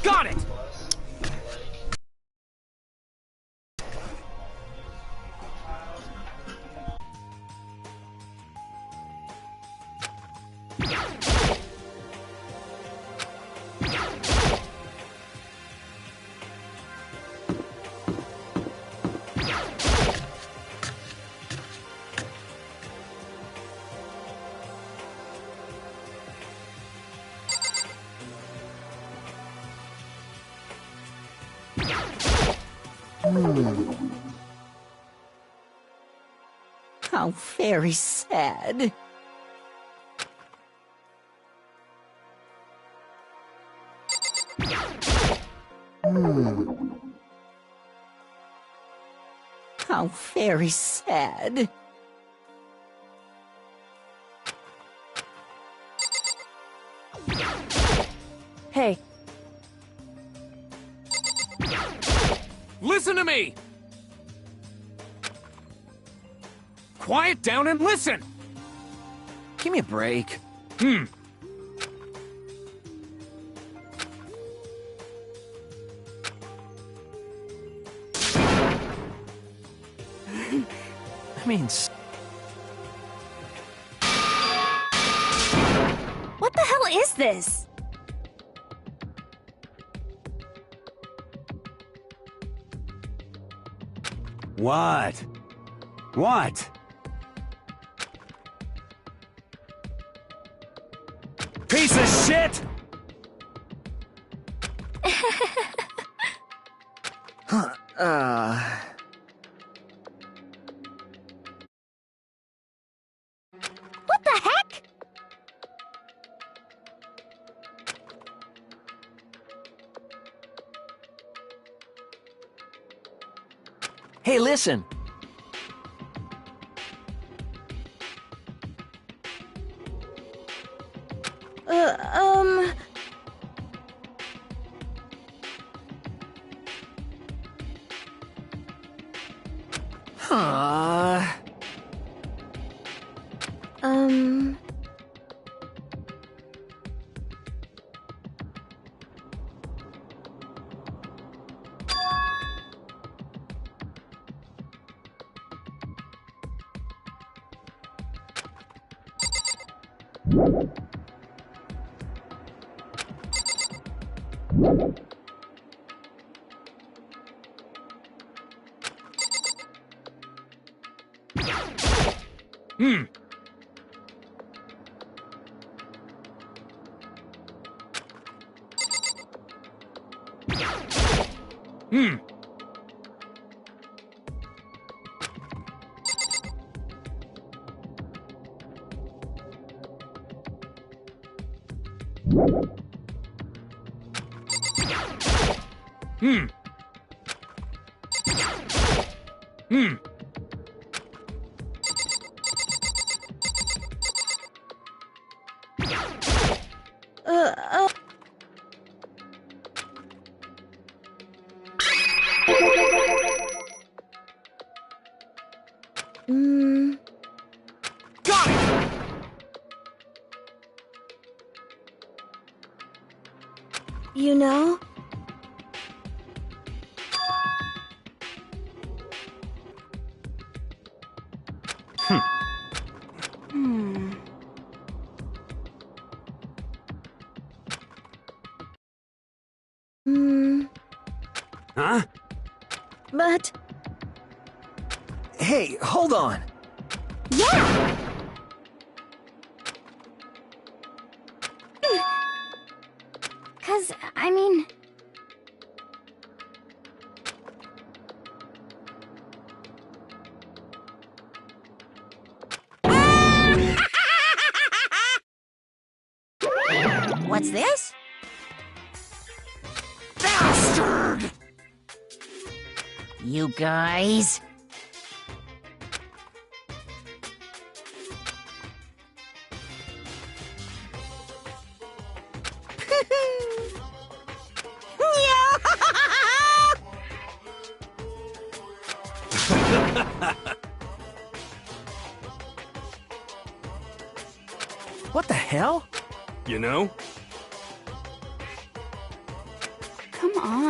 Got it! How very sad. How very sad. Hey, Listen to me! Quiet down and listen! Give me a break. I mean, what the hell is this? What? What? Piece of shit! What the heck? hey, listen. Um... Huh. Um... uh... Got it! 'You know? Huh? But... Hey, hold on. yeah! 'Cause, I mean... What's this? Bastard! You guys? What the hell? You know?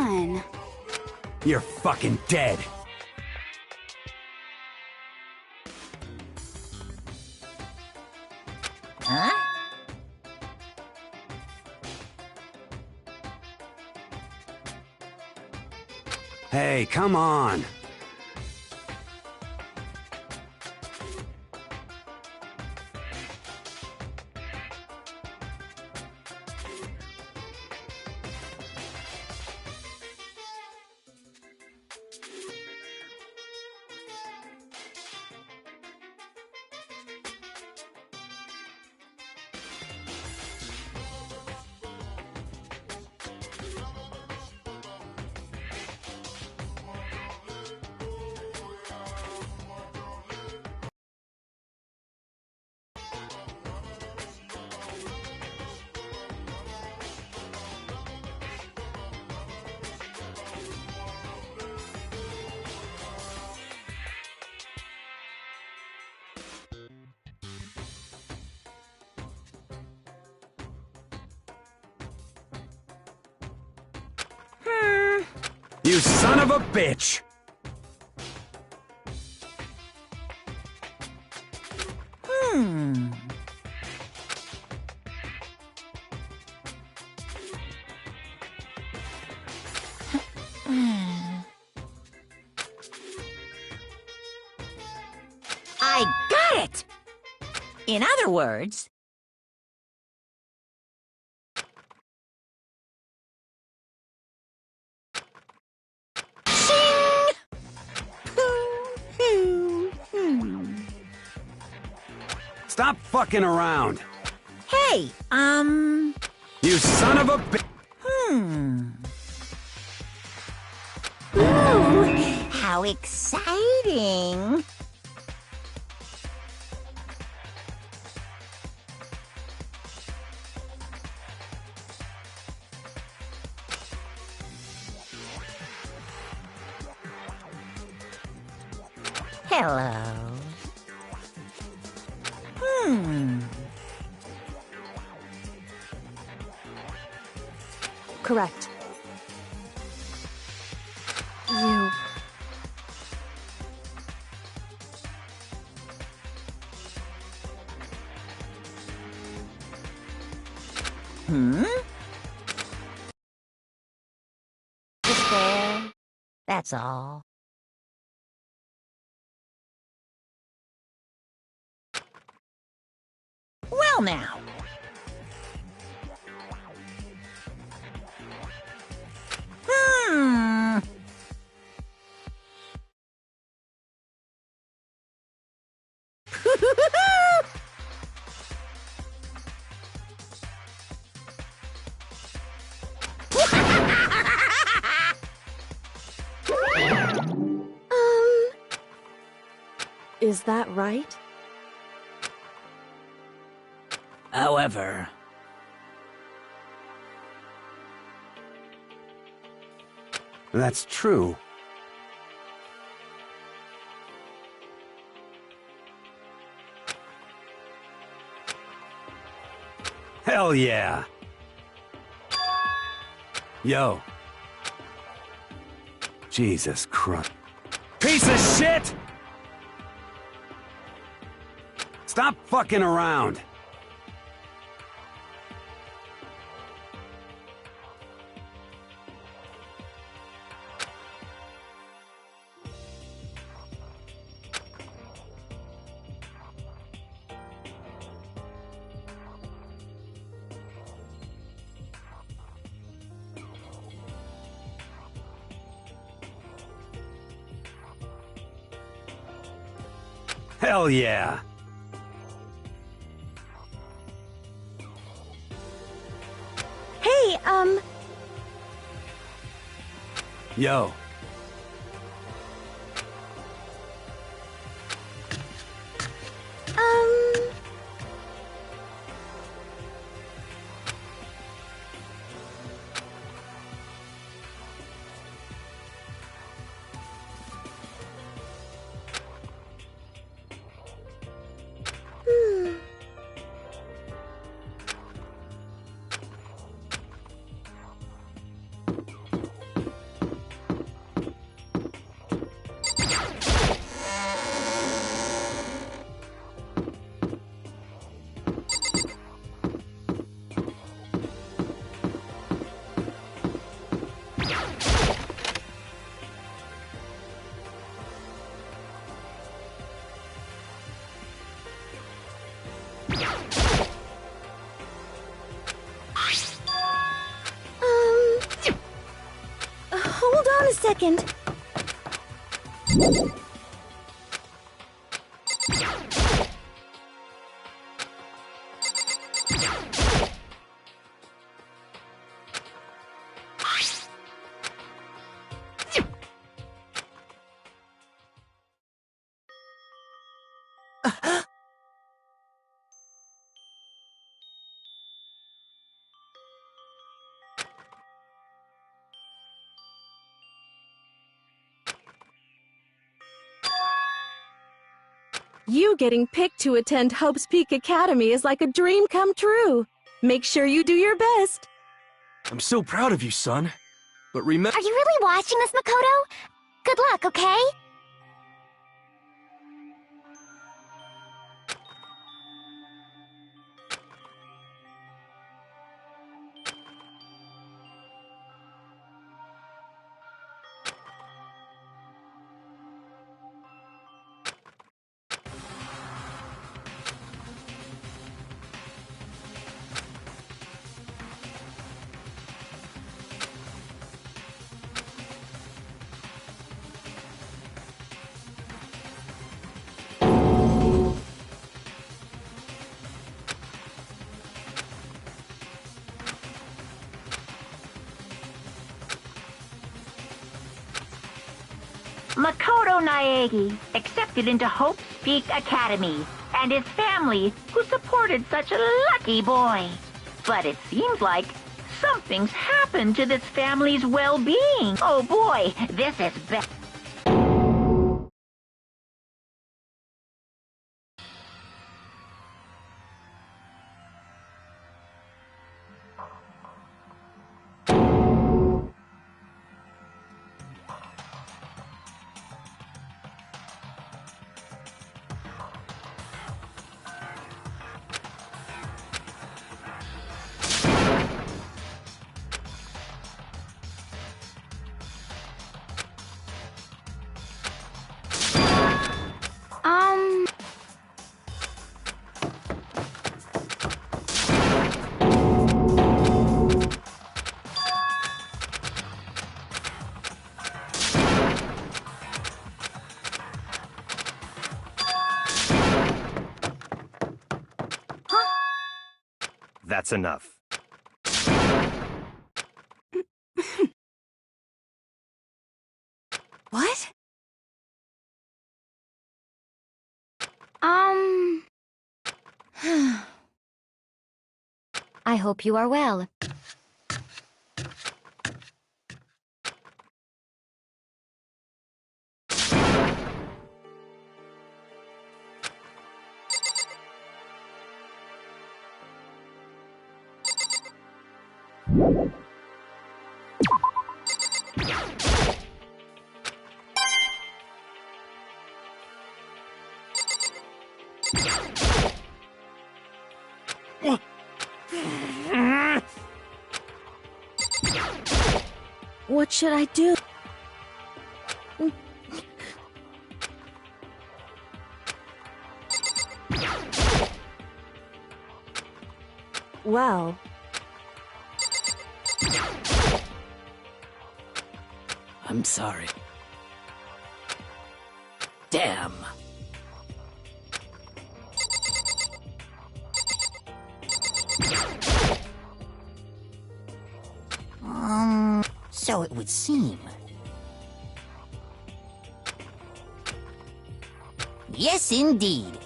on. You're fucking dead. Huh? Hey, come on. You son of a bitch! I got it! In other words... Shing! Stop fucking around! Hey, You son of a bitch! Ooh, how exciting! Hello. Correct. You... Just there. That's all. Well now. Is that right? However... That's true. Hell yeah! Yo. Jesus Christ. Piece of shit! Stop fucking around! Hell yeah! Hey, Yo. second. You getting picked to attend Hope's Peak Academy is like a dream come true. Make sure you do your best. I'm so proud of you, son. But remember— Are you really watching this, Makoto? Good luck, okay? Makoto Naegi accepted into Hope's Peak Academy, and his family, who supported such a lucky boy. But it seems like something's happened to this family's well-being. Oh boy, this is bad. That's enough. What? I hope you are well. What should I do? Well... I'm sorry. Damn. So it would seem. Yes, indeed.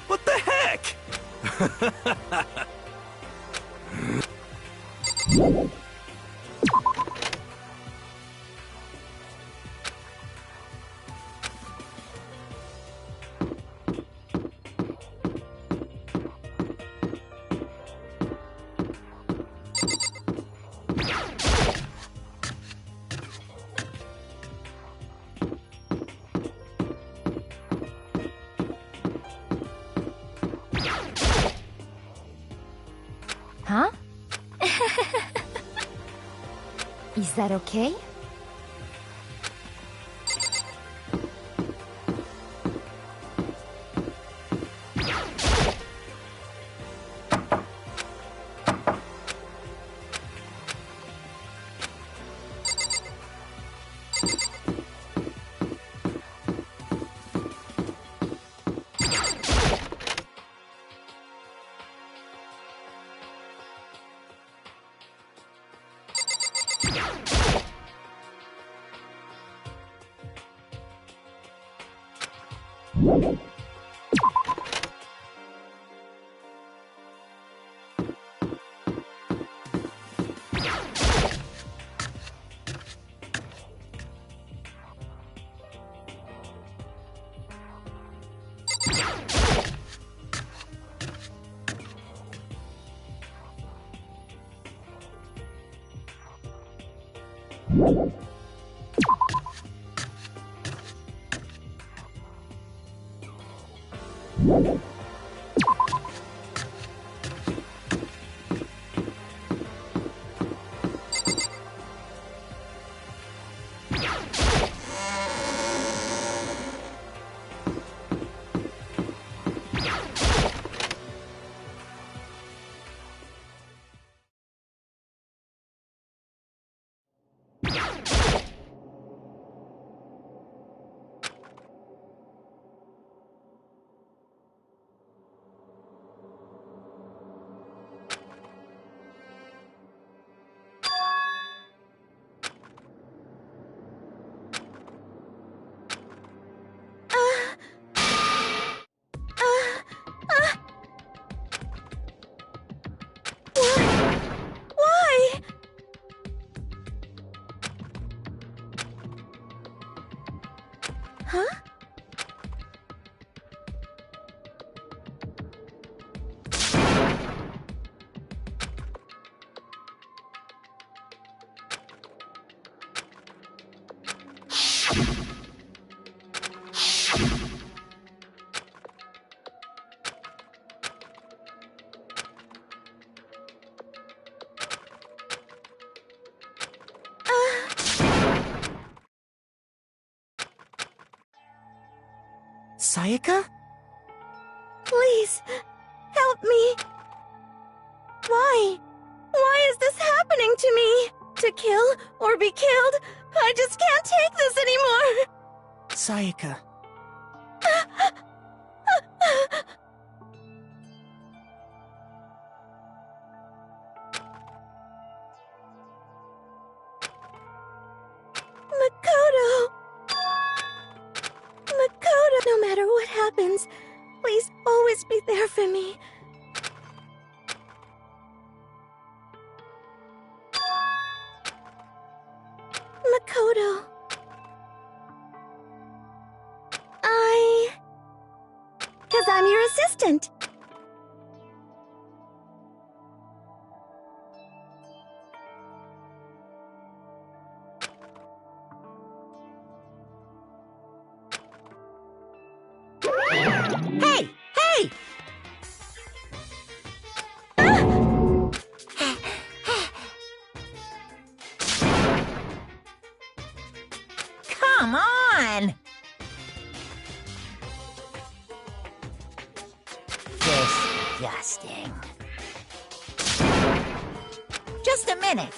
What the heck? Huh? Is that okay? Why? Huh? Sayaka? Please, help me. Why? Why is this happening to me? To kill or be killed? I just can't take this anymore. Sayaka. Makoto! Makoto, no matter what happens, please always be there for me. Makoto. Because I'm your assistant. Hey! Hey! Come on! Disgusting. Just a minute.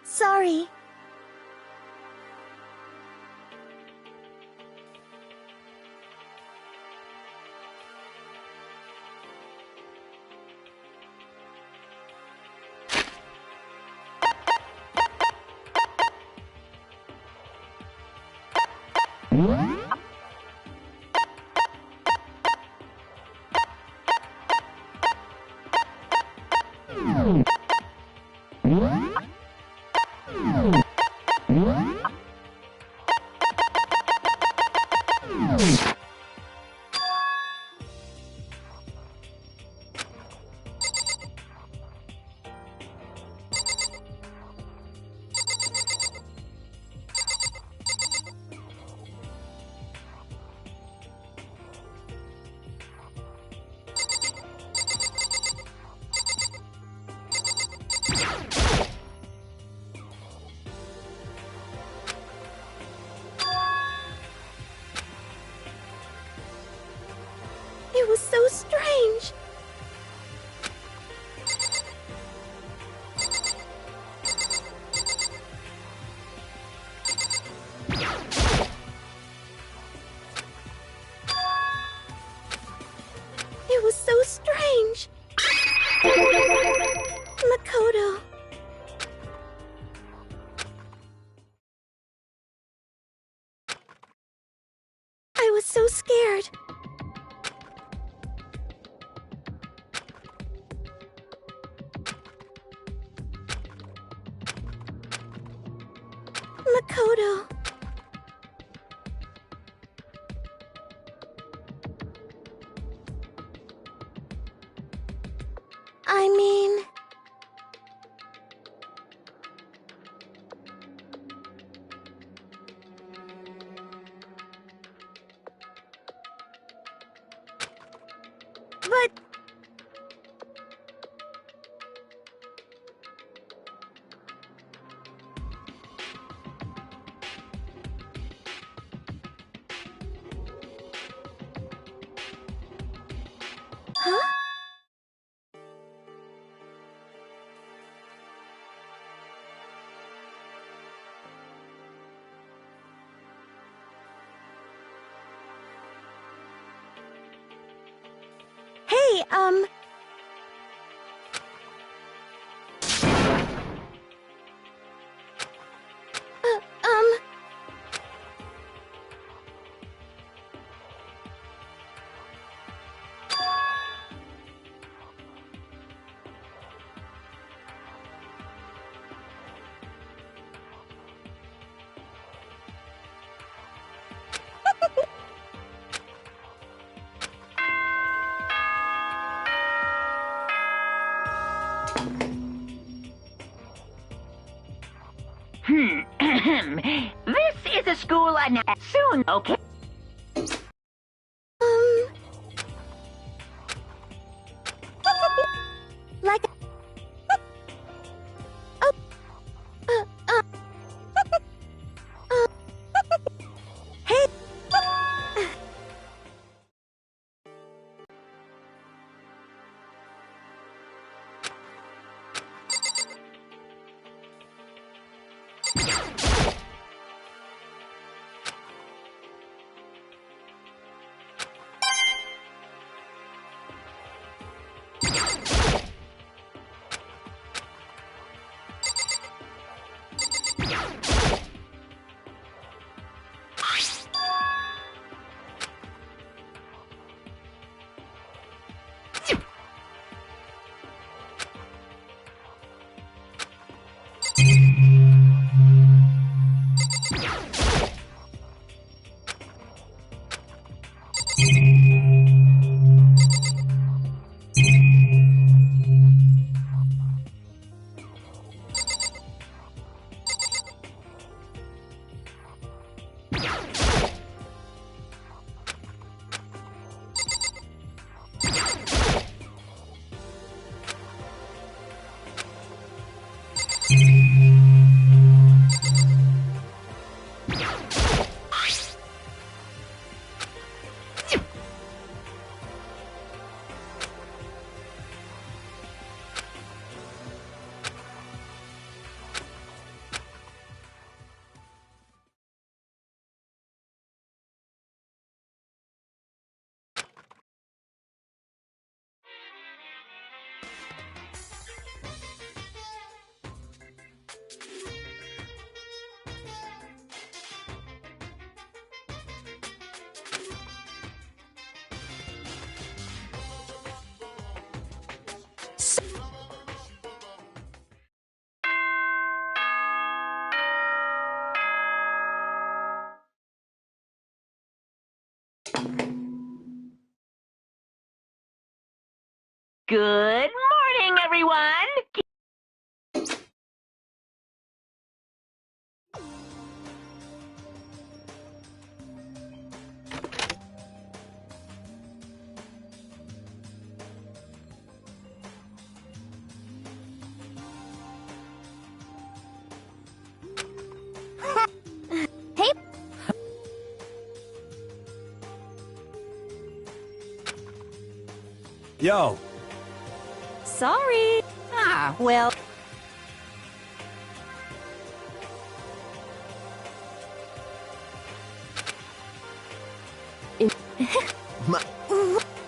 Sorry. It was so strange. It was so strange. Makoto. I was so scared. Makoto. I mean... But... Huh? Hey, uh, um... This is a school announcement soon, okay? Like... Oh... Hey... Good morning, everyone! Hey, Yo, Sorry. Ah, well,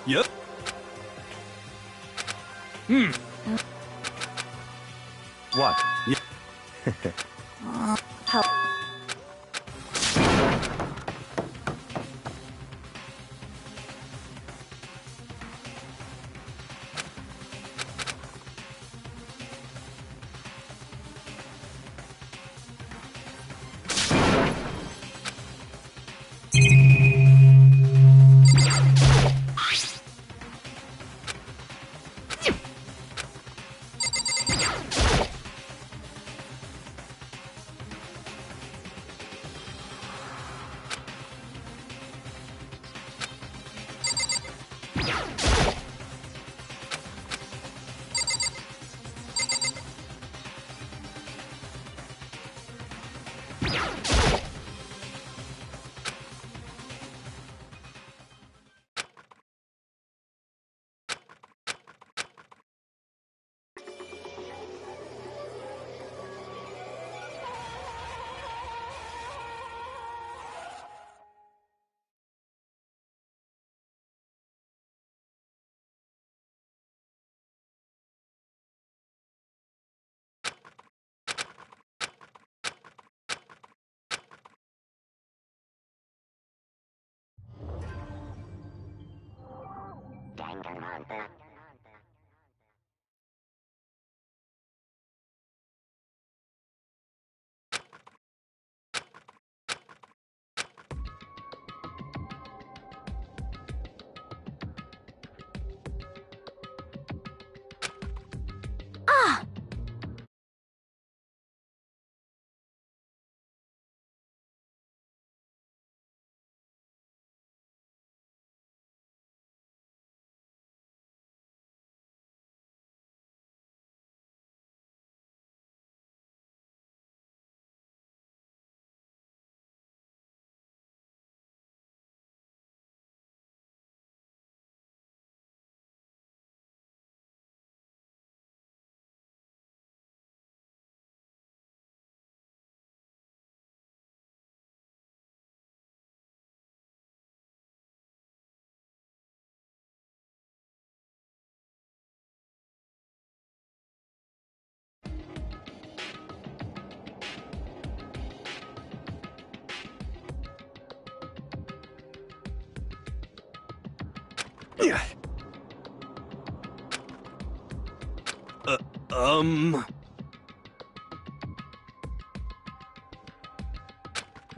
Yep. what? Danganronpa. Ah!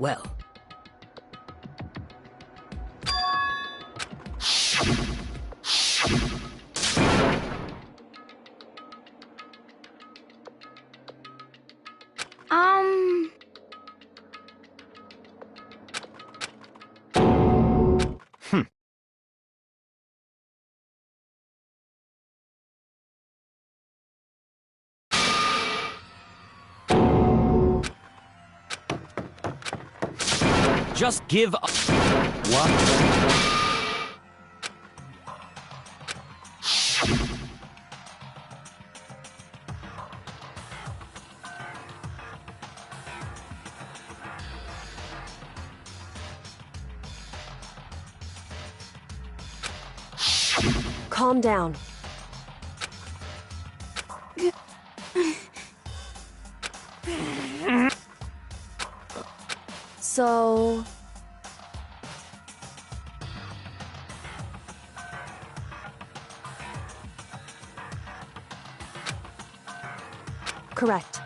well. Um... Just give up. What? Calm down. So... correct.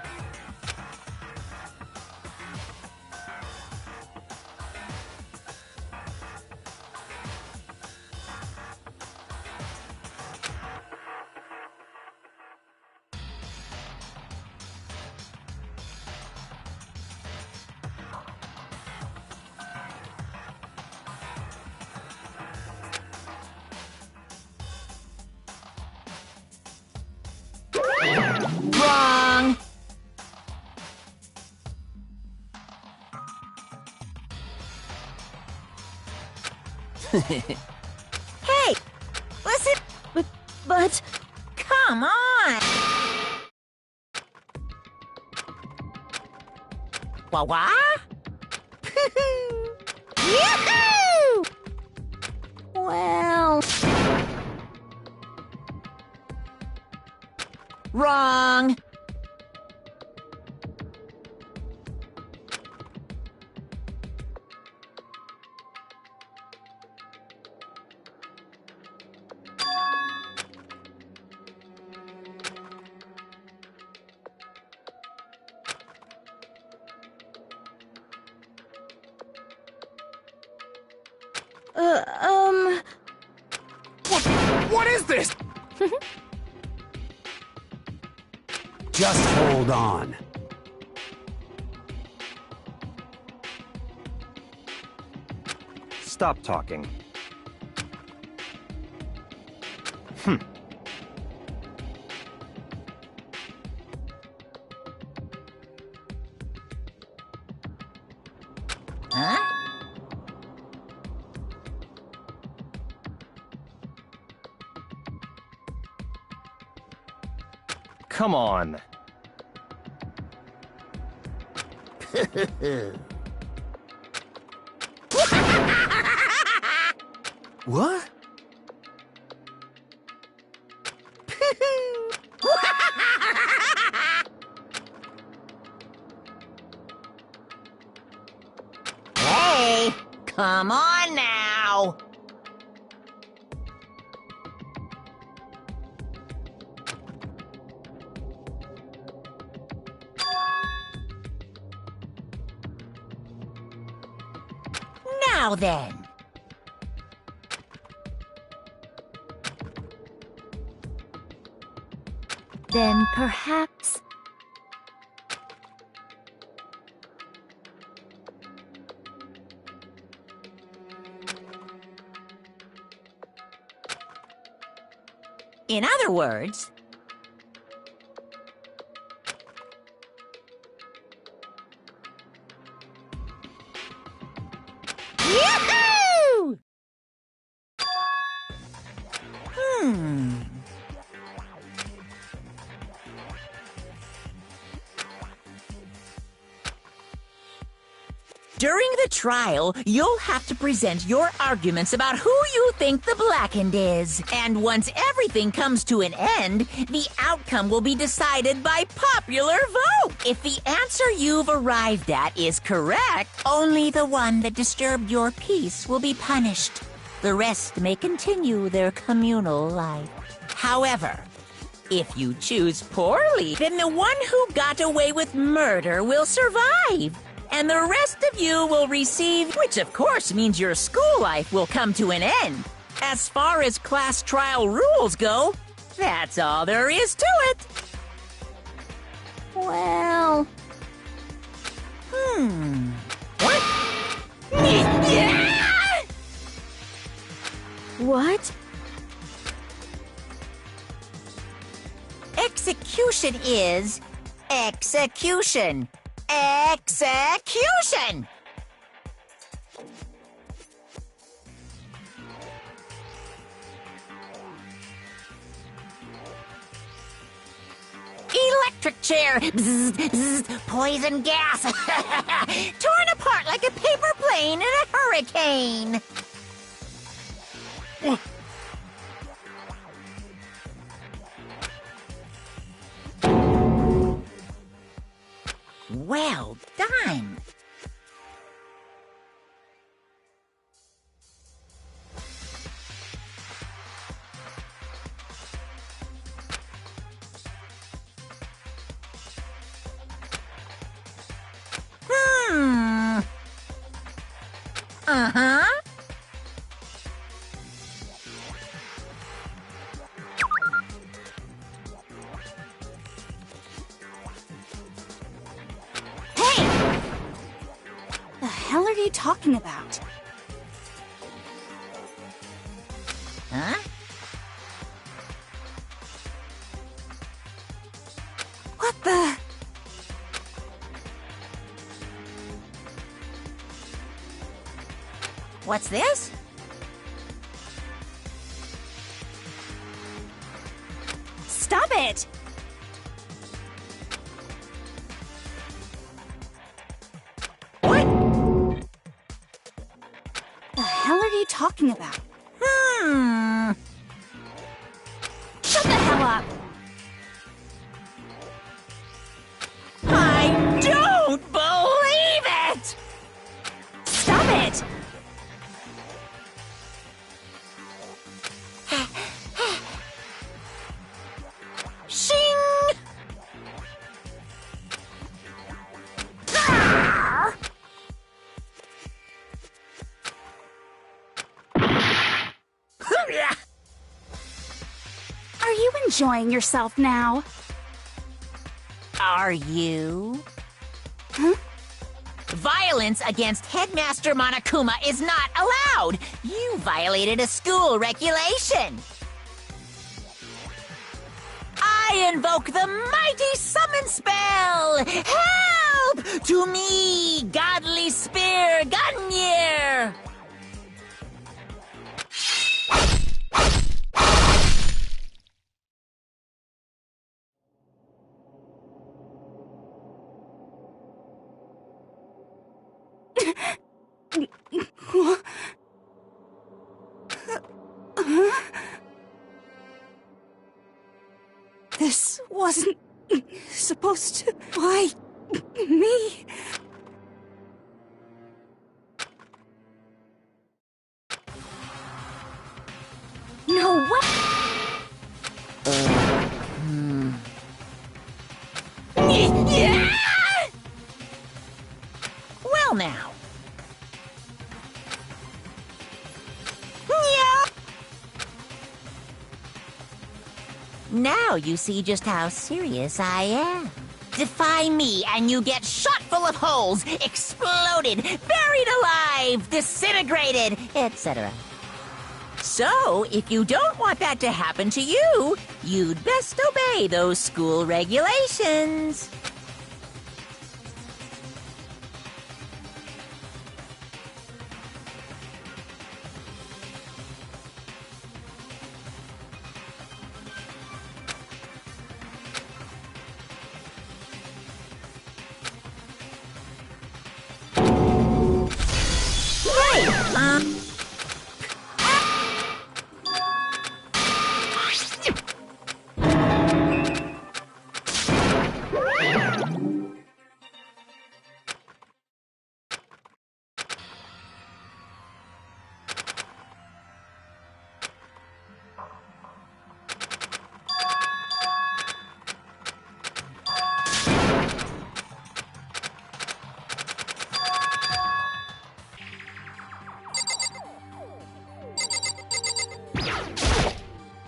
Wrong! Hey! Listen! But... Come on! Wah-wah? Yoo-hoo! well... Wrong! Uh, What is this? Just hold on. Stop talking. Huh? Come on. What? Hey! Come on now! Now then. then perhaps... In other words, Yahoo! During the trial, you'll have to present your arguments about who you think the Blackened is. And once everything comes to an end, the outcome will be decided by popular vote. If the answer you've arrived at is correct, only the one that disturbed your peace will be punished. The rest may continue their communal life. However, if you choose poorly, then the one who got away with murder will survive. And the rest of you will receive, which of course means your school life will come to an end. As far as class trial rules go, that's all there is to it. well... What? Yeah! What? Execution is execution. Execution! Electric chair! Bzz, bzz, poison gas! Torn apart like a paper plane in a hurricane! Well done! Uh-huh. Hey! The hell are you talking about? Huh? What the? What's this? Stop it! What? The hell are you talking about? Shut the hell up! I don't believe it! Stop it! Shing! Are you enjoying yourself now? Are you? Huh? Violence against Headmaster Monokuma is not allowed! You violated a school regulation! I invoke the mighty summon spell! Help! To me, godly spear Gunyear! This wasn't supposed to. Why me? No way! Yeah! Well now. Yeah. Now you see just how serious I am. Defy me and you get shot full of holes, exploded, buried alive, disintegrated, etc. So, if you don't want that to happen to you, you'd best obey those school regulations.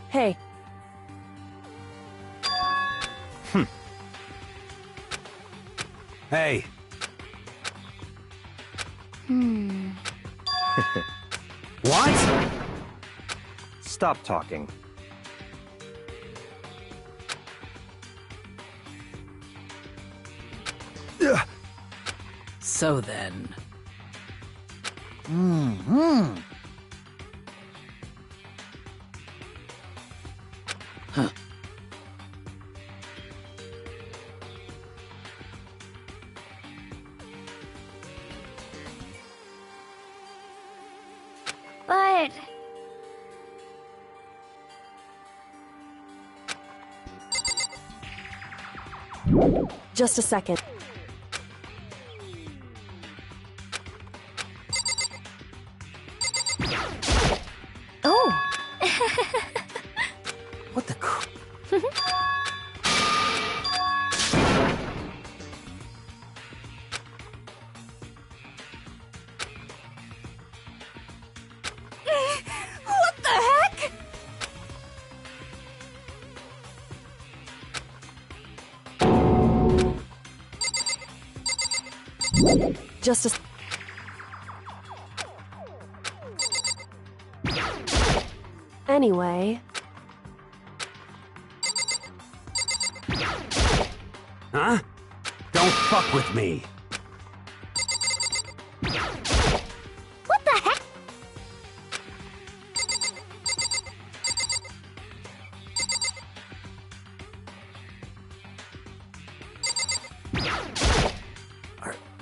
Hey. Hey. What? Stop talking. So then. But Just a second. oh, What the Just a... Anyway... Huh? Don't fuck with me. What the heck?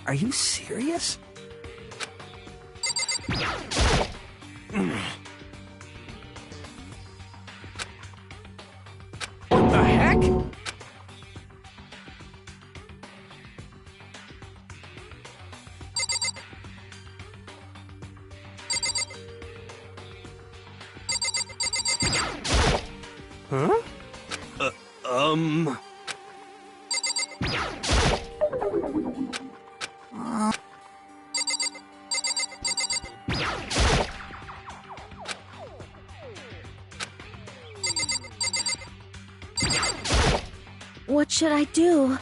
Are you serious? What the heck? Huh? What should I do?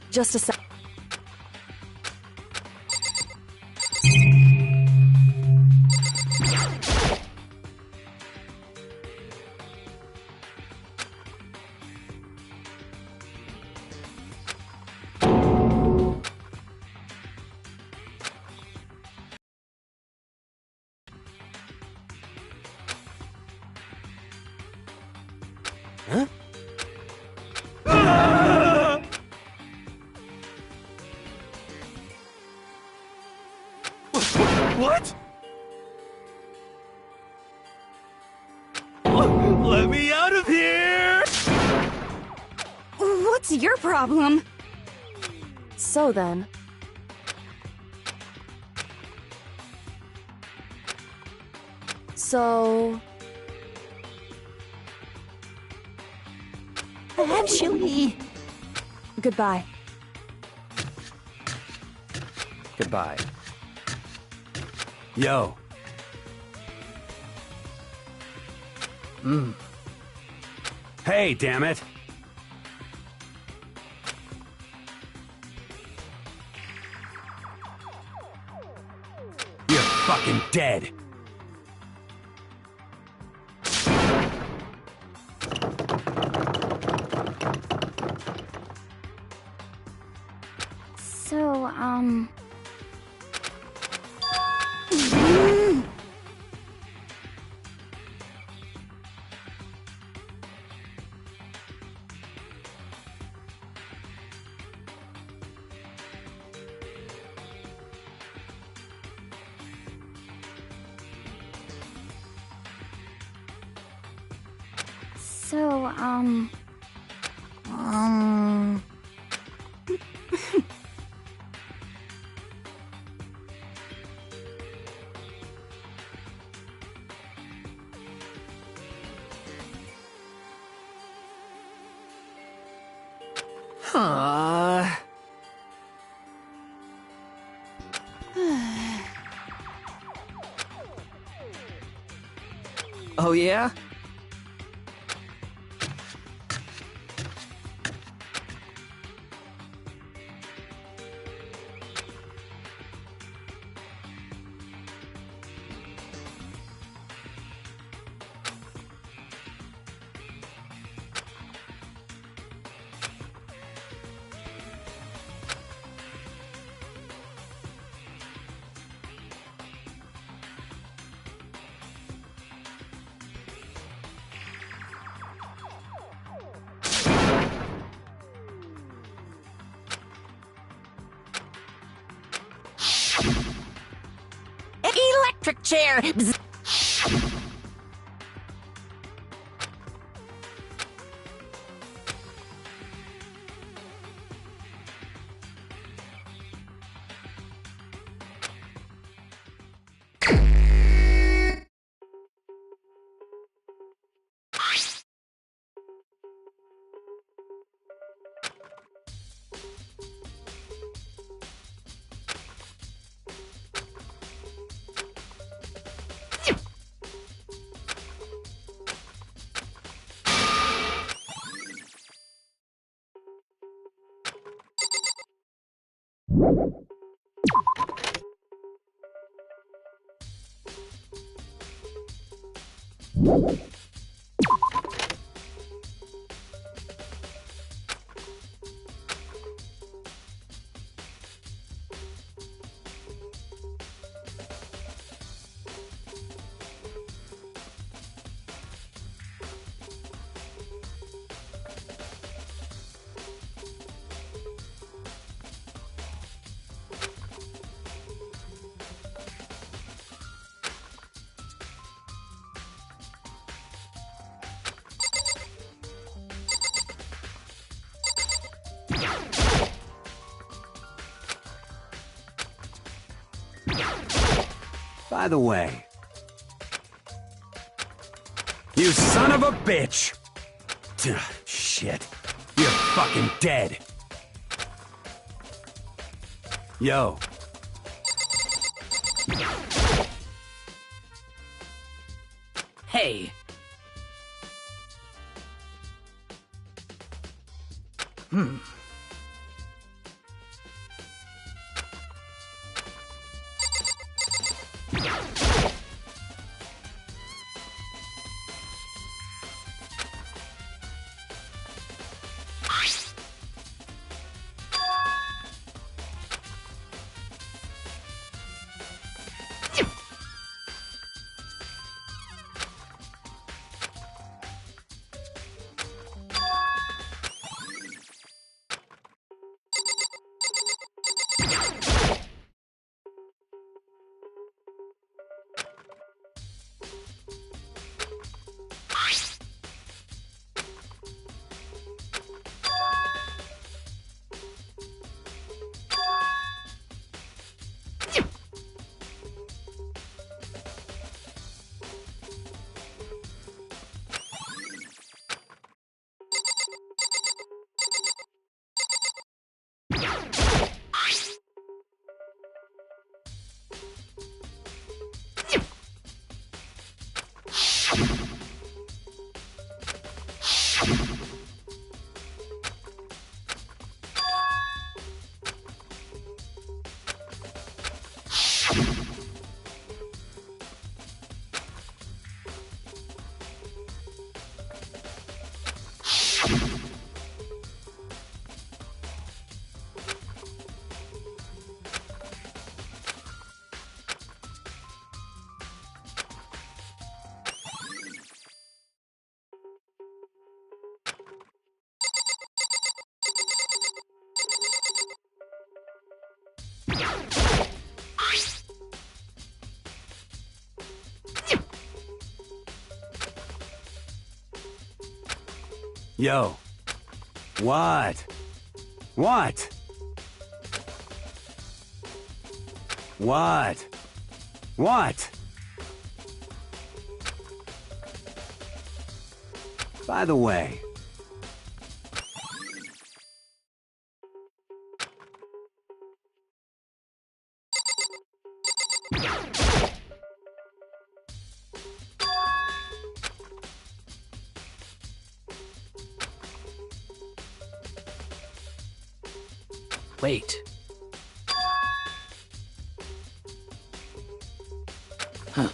Just a sec. Huh? What? Let me out of here! What's your problem? So then... So... Actually... Goodbye. Goodbye. Yo. Hey, damn it. You're fucking dead. So, So, Oh yeah? electric chair. Bzz. By the way... You son of a bitch! Ugh, shit. You're fucking dead. Yo. Hey. Yo. What? What? What? What? By the way... Wait. Huh.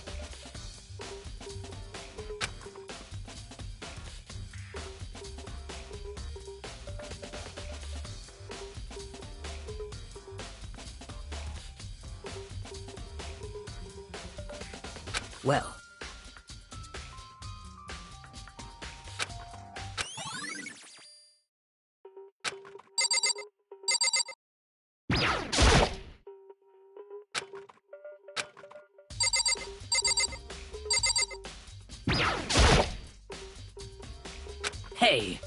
Well. Hey!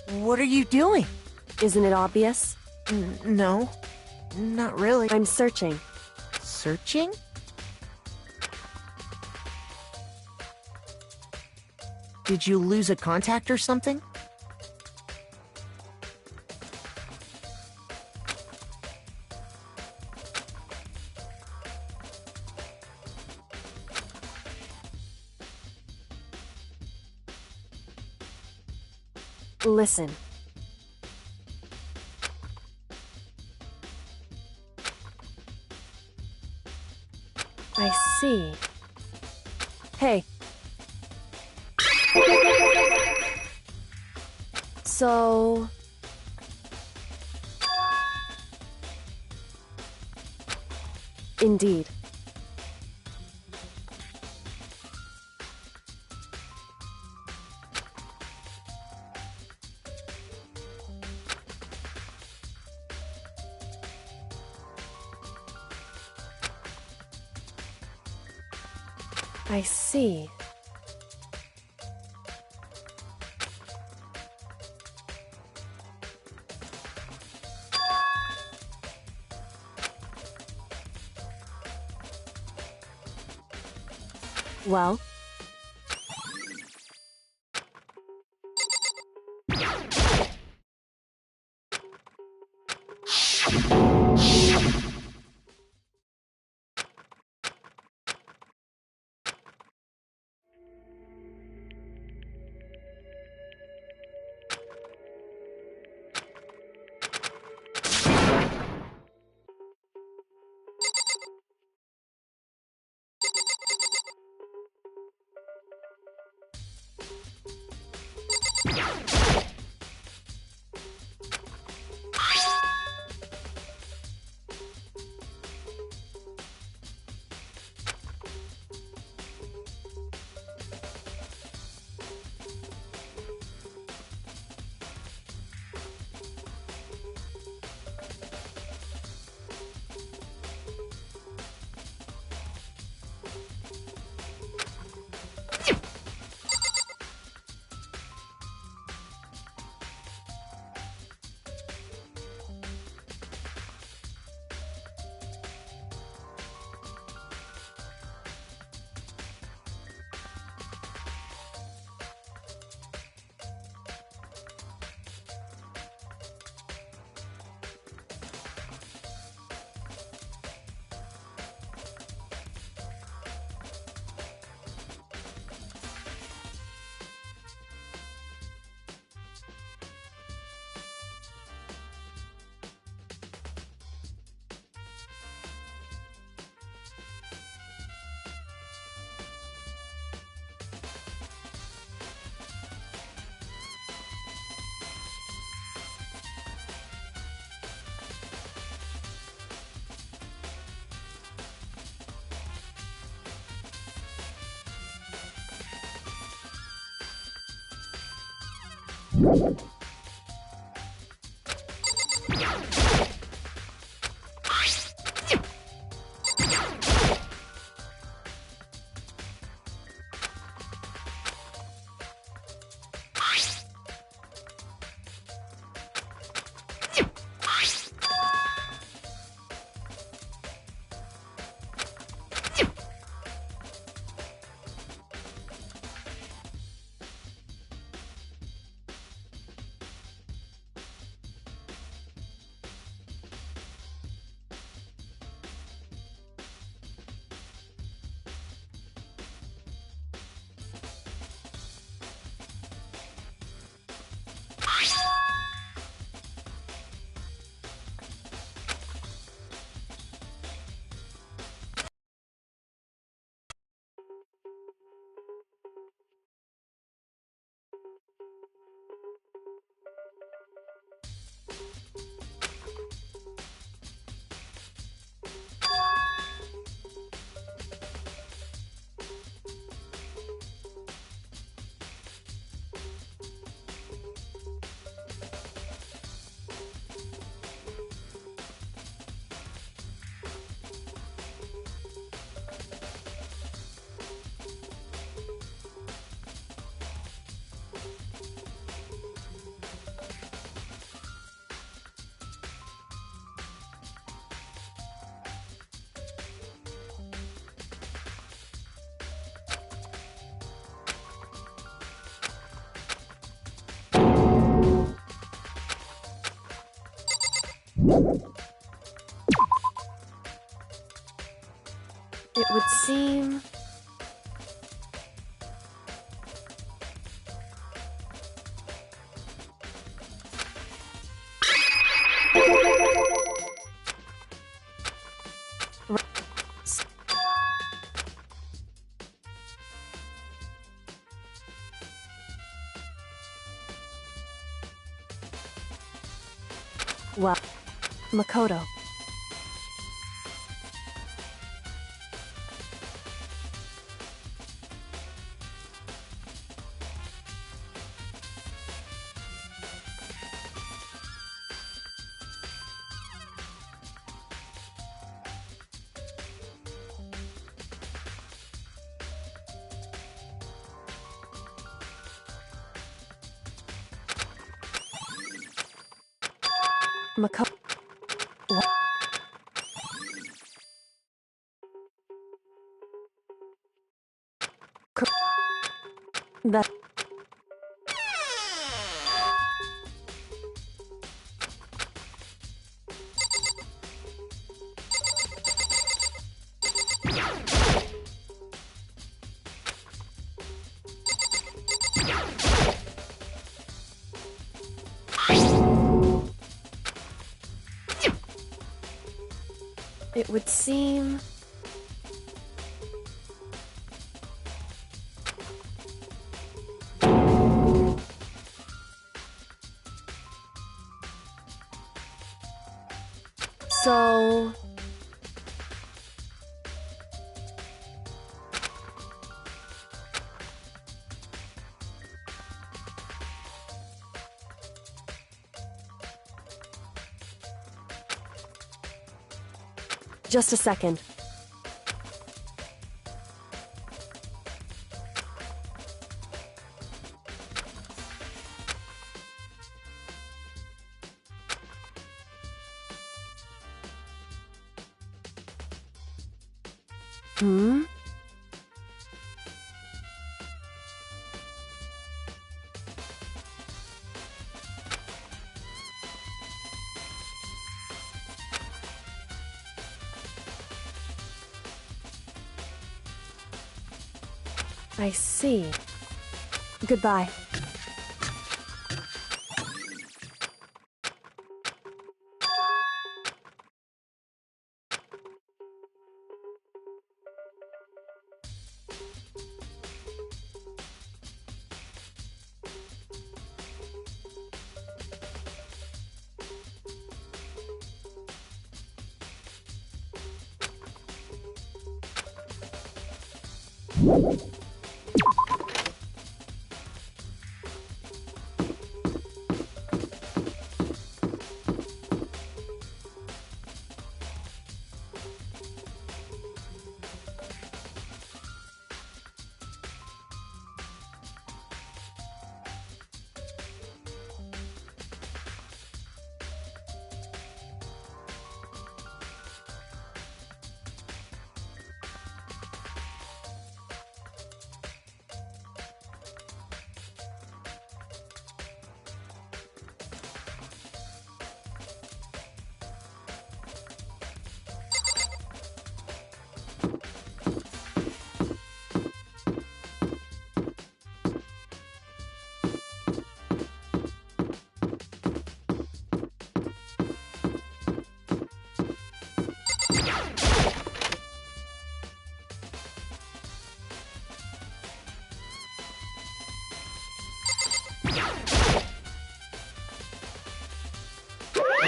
What are you doing? Isn't it obvious? No, not really. I'm searching. Searching? Did you lose a contact or something? Listen. I see. Hey. So... Indeed. I see. Well? would seem... Well, Makoto. Makoto. That... It would seem... So... Just a second. Hmm? I see. Goodbye.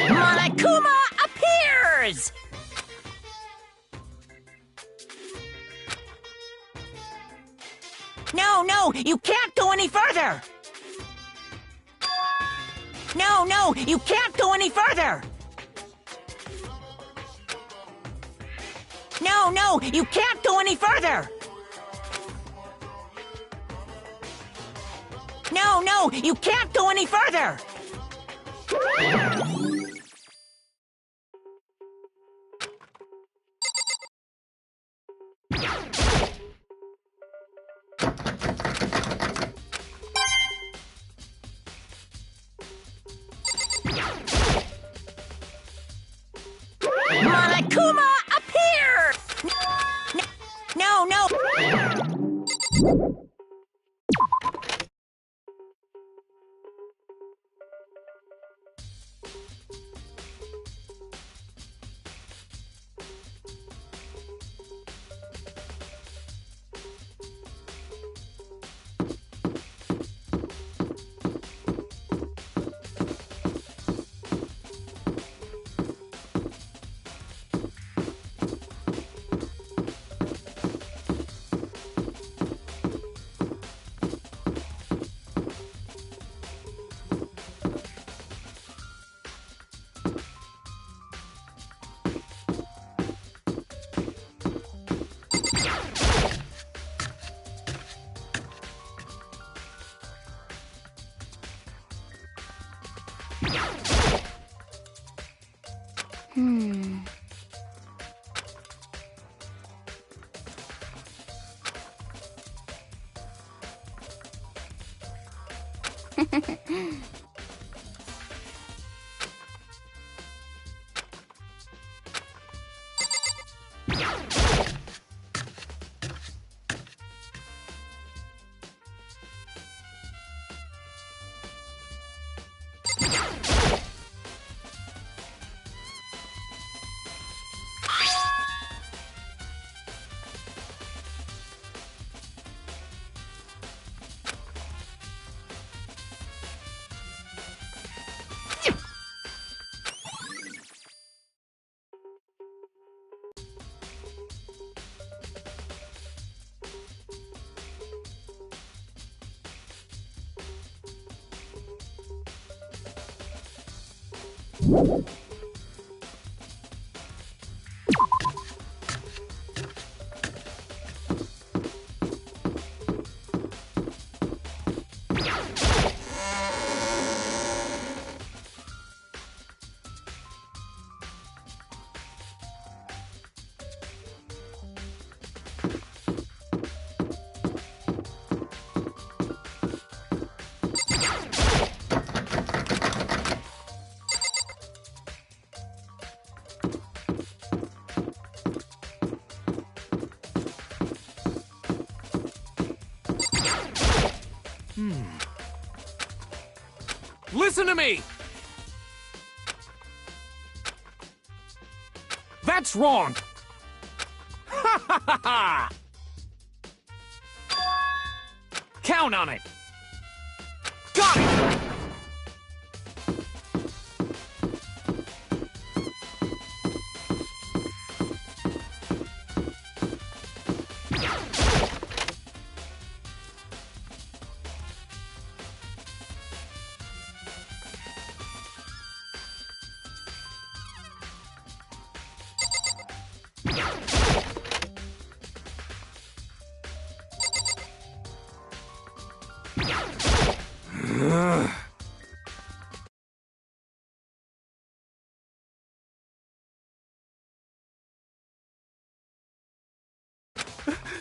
Monokuma appears! No, you can't go any further! No, you can't go any further! No, you can't go any further! No, you can't go any further! Monokuma appears! Listen to me! That's wrong! Ha ha ha ha! Count on it! Got it!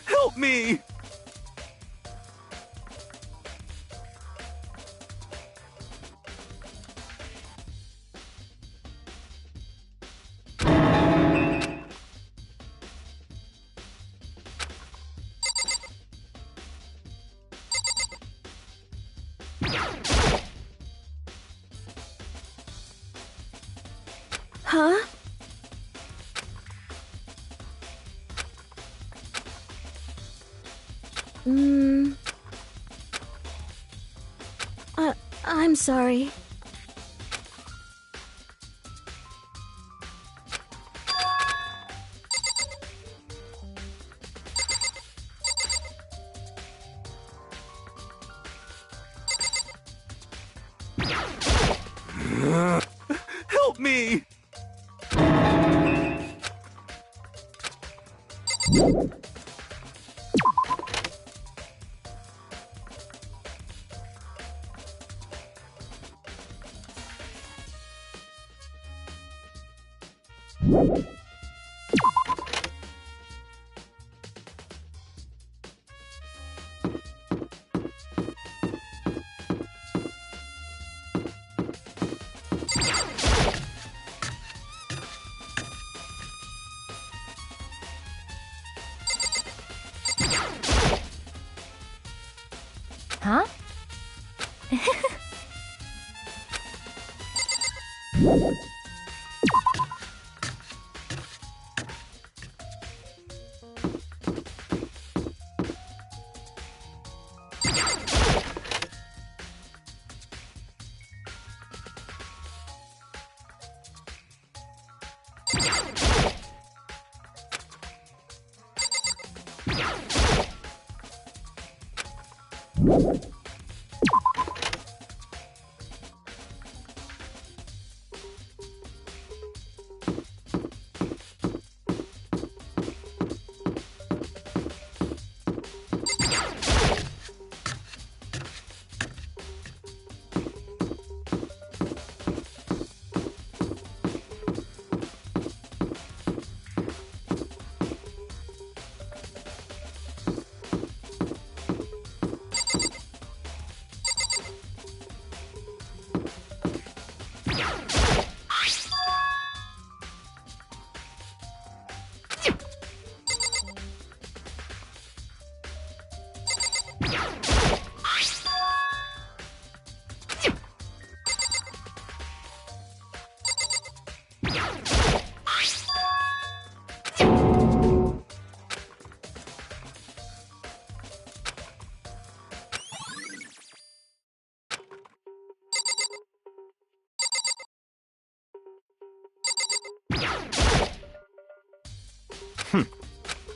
Help me! Huh? I'm sorry. Help me! Huh?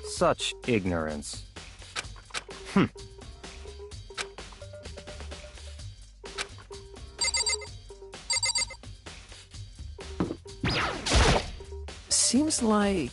Such ignorance. Seems like...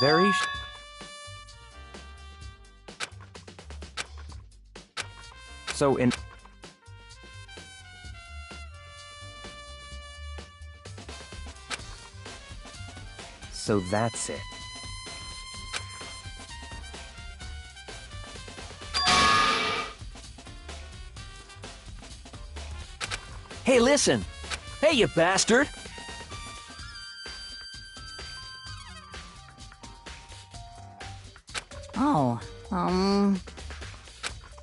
Very So in... So that's it. Hey, listen! Hey, you bastard! Oh,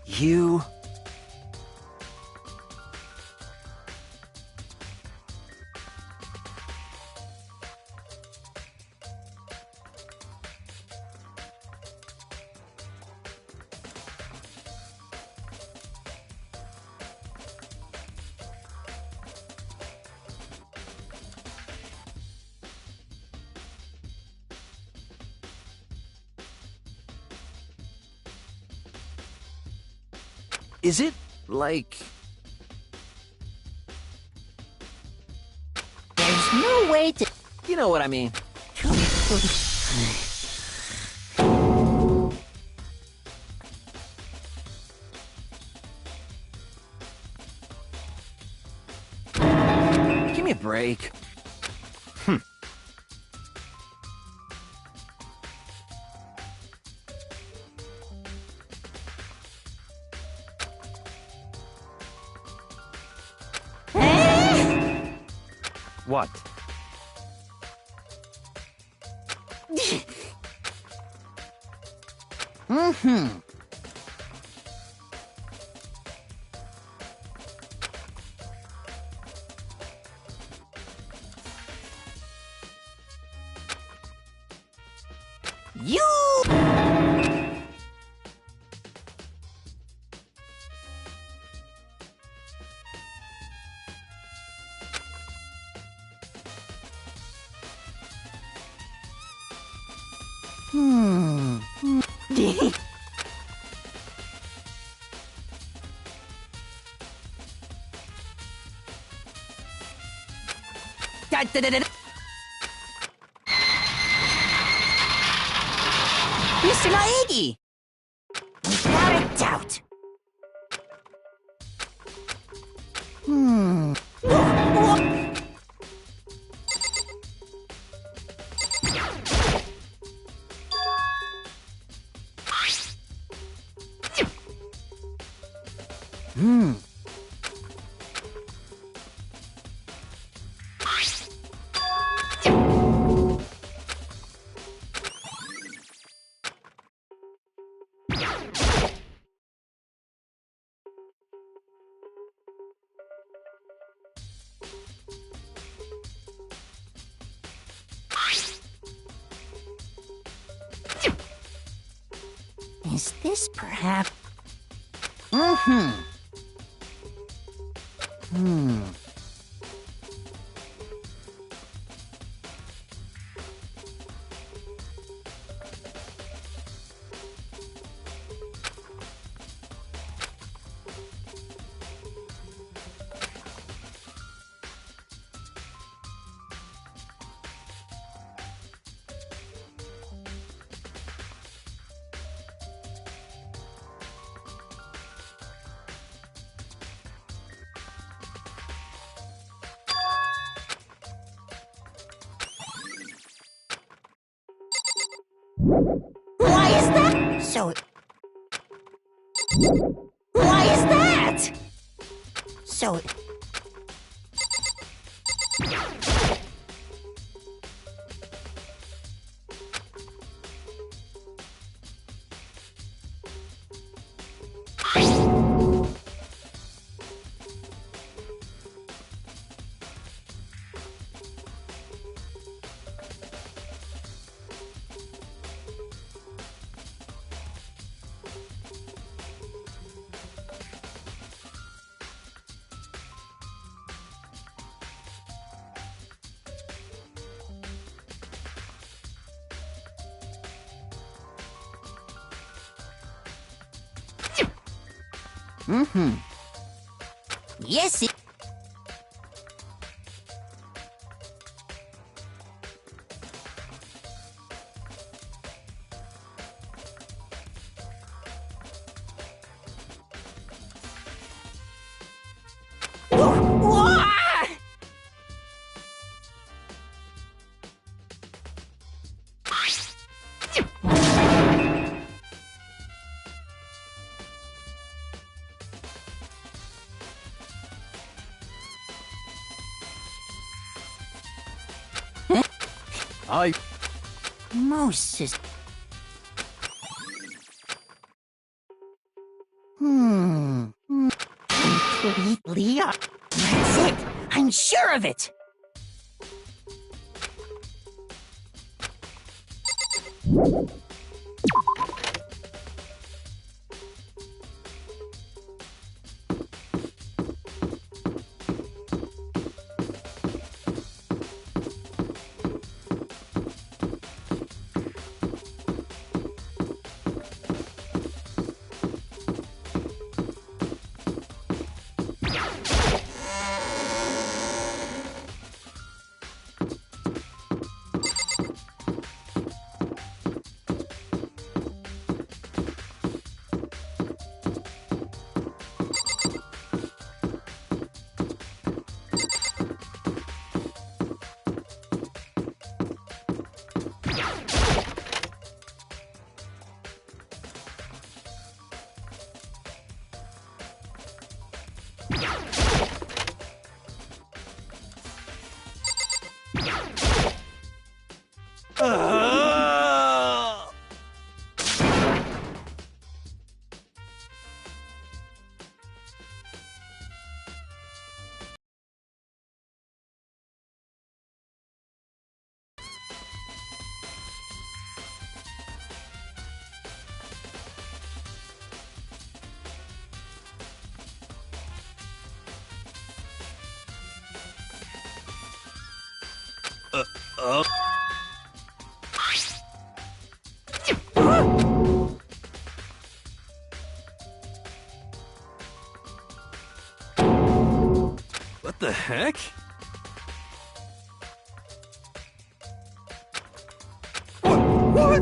You... Is it, like... there's no way to... You know what I mean. Give me a break. What? You... Mr. Naegi! Without a doubt. Is this perhaps... Why is that? Why is that? Yes, it... Moses. Completely. That's it. I'm sure of it. What the heck? What?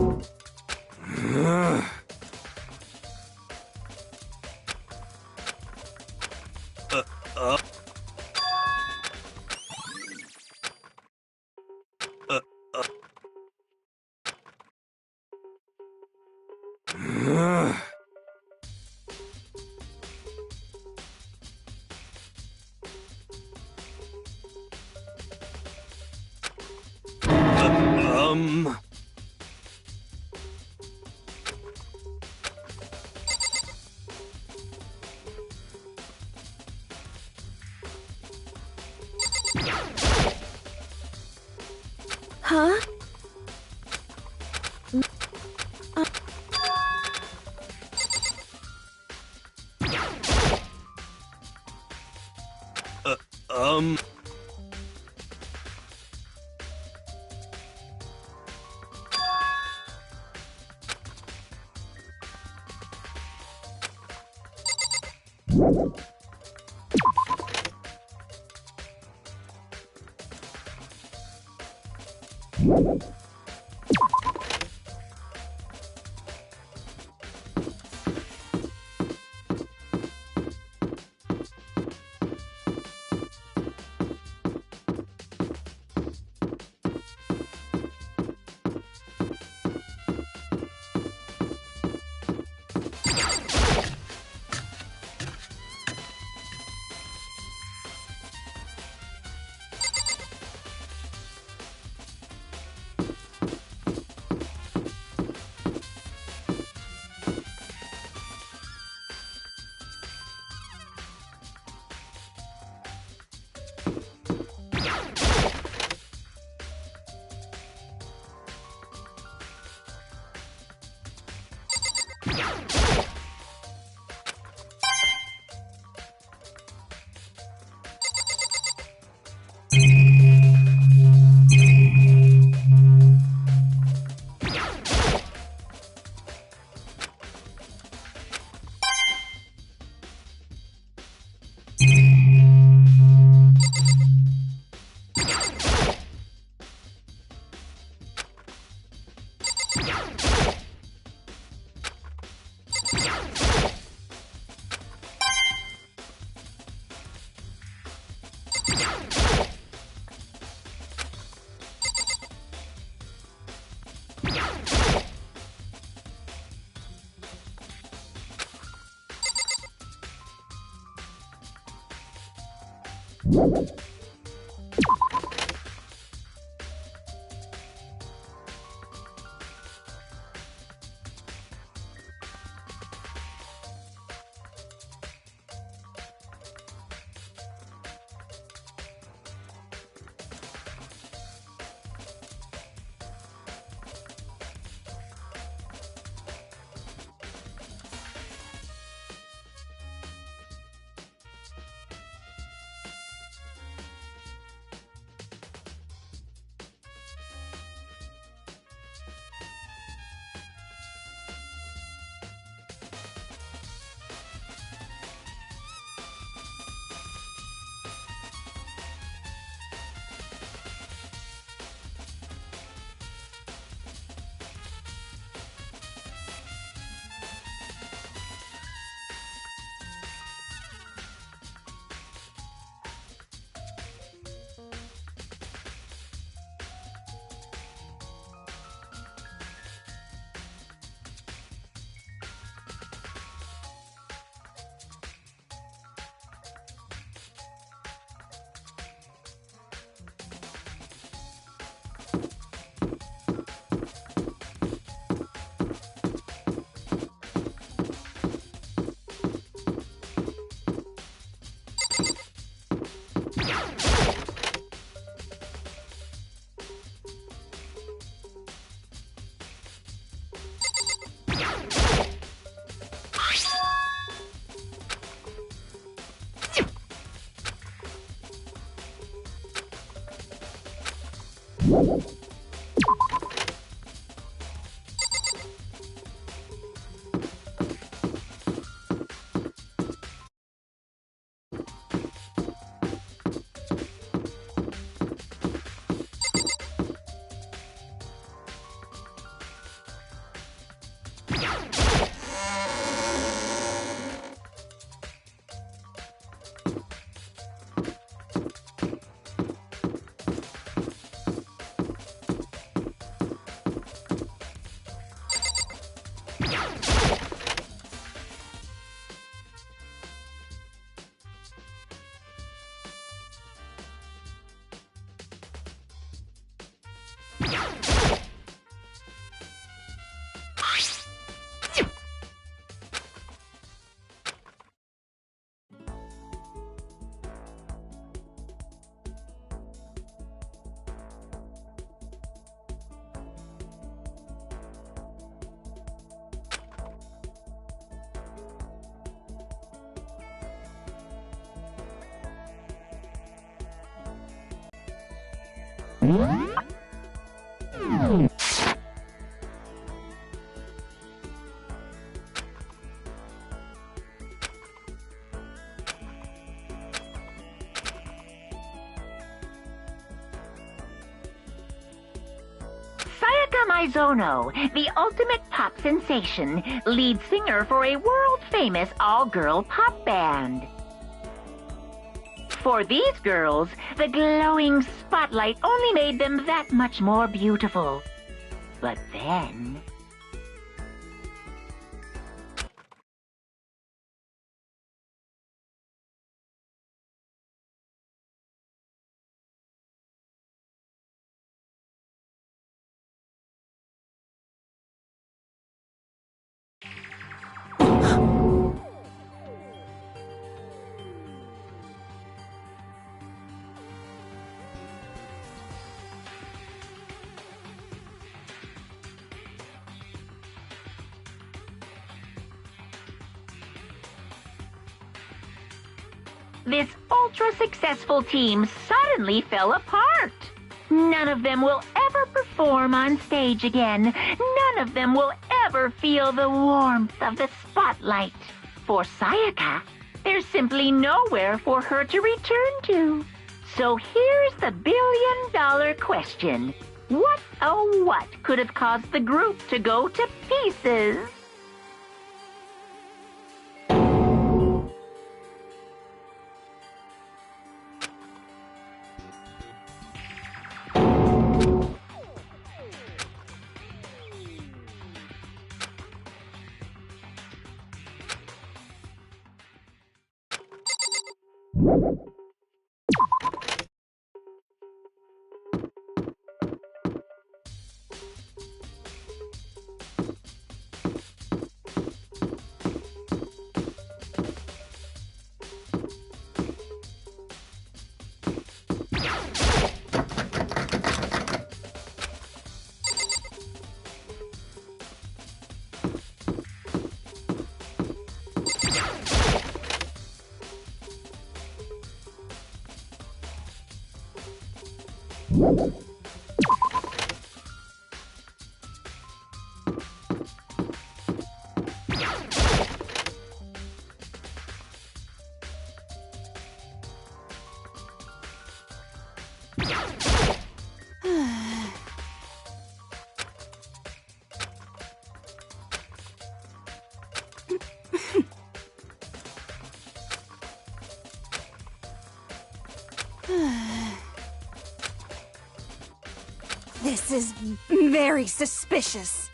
Huh? Sayaka Mizono, the ultimate pop sensation, lead singer for a world-famous all-girl pop band. For these girls, the glowing spotlight only made them that much more beautiful. But then... this ultra-successful team suddenly fell apart. None of them will ever perform on stage again. None of them will ever feel the warmth of the spotlight. For Sayaka, there's simply nowhere for her to return to. So here's the billion-dollar question. What, oh what, could have caused the group to go to pieces? This is very suspicious.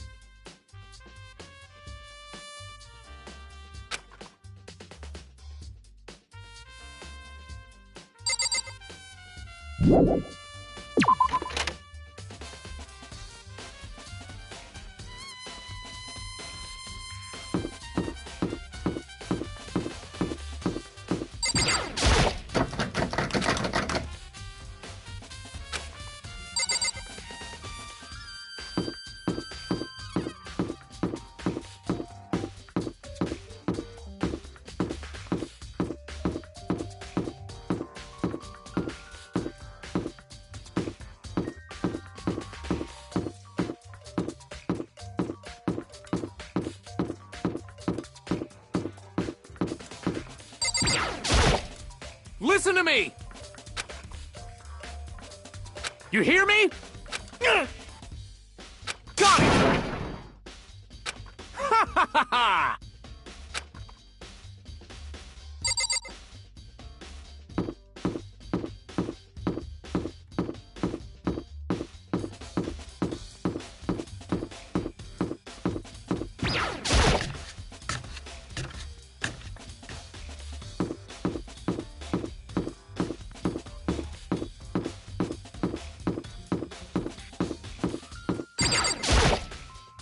Listen to me! You hear me? Got it! Ha ha ha ha!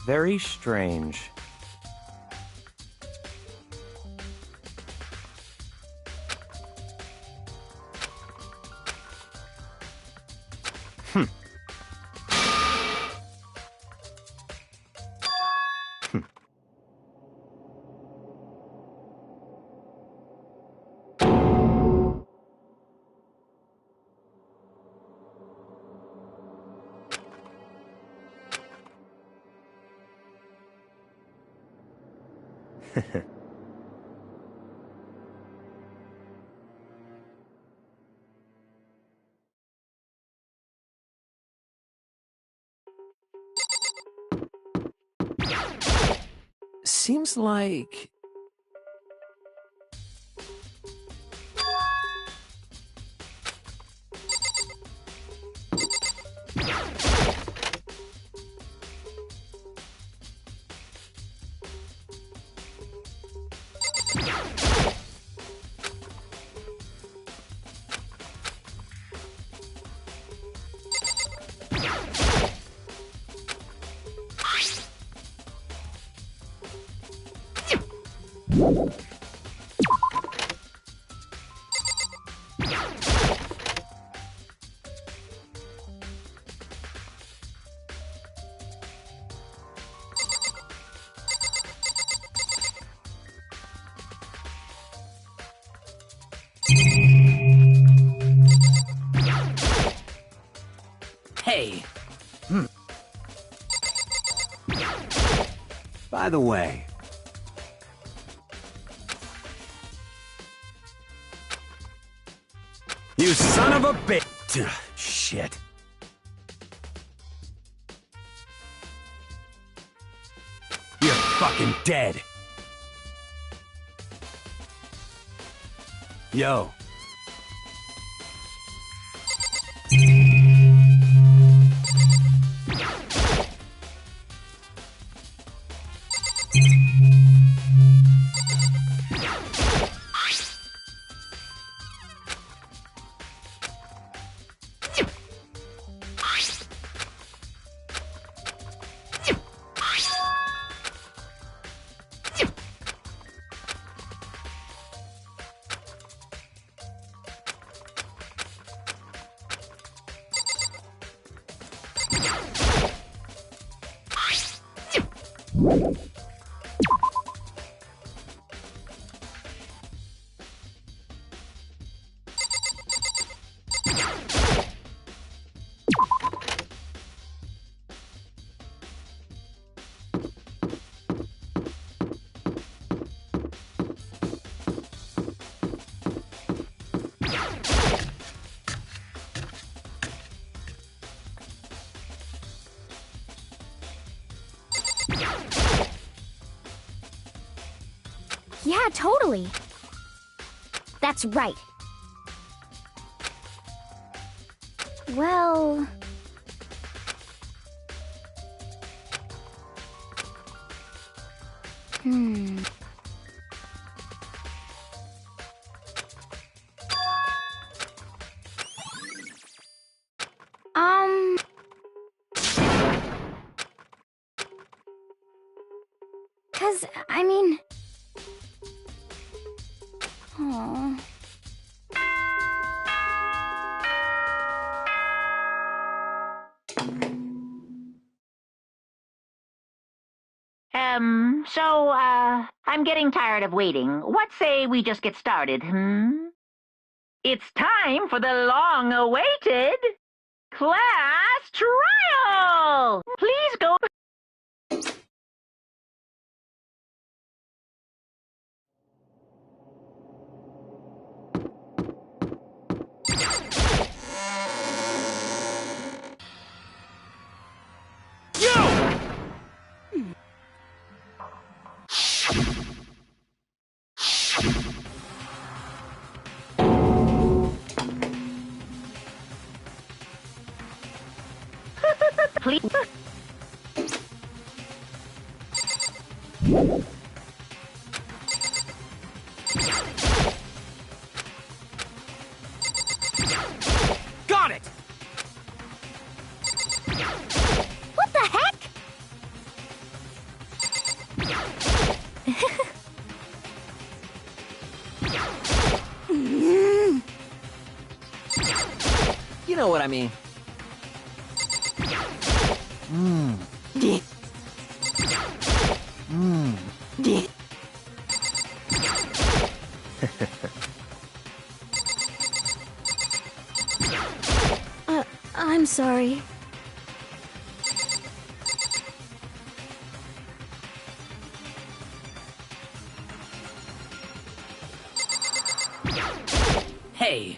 Very strange. Seems like... Hey! By the way, you son of a bitch! Shit. You're fucking dead. Yo. Yeah, totally. That's right. Well... Um... 'Cause, I mean... Aww... I'm getting tired of waiting. What say we just get started, It's time for the long-awaited class trial! Please go... Please... Got it! What the heck? You know what I mean. I'm sorry. Hey,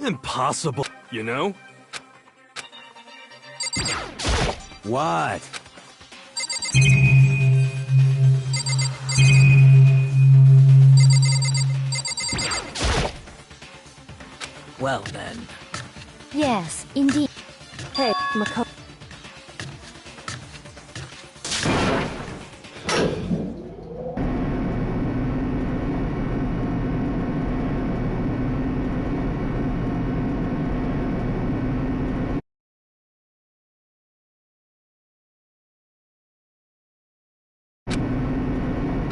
Impossible, you know? What? well then. Yes, indeed. Hey, Mako.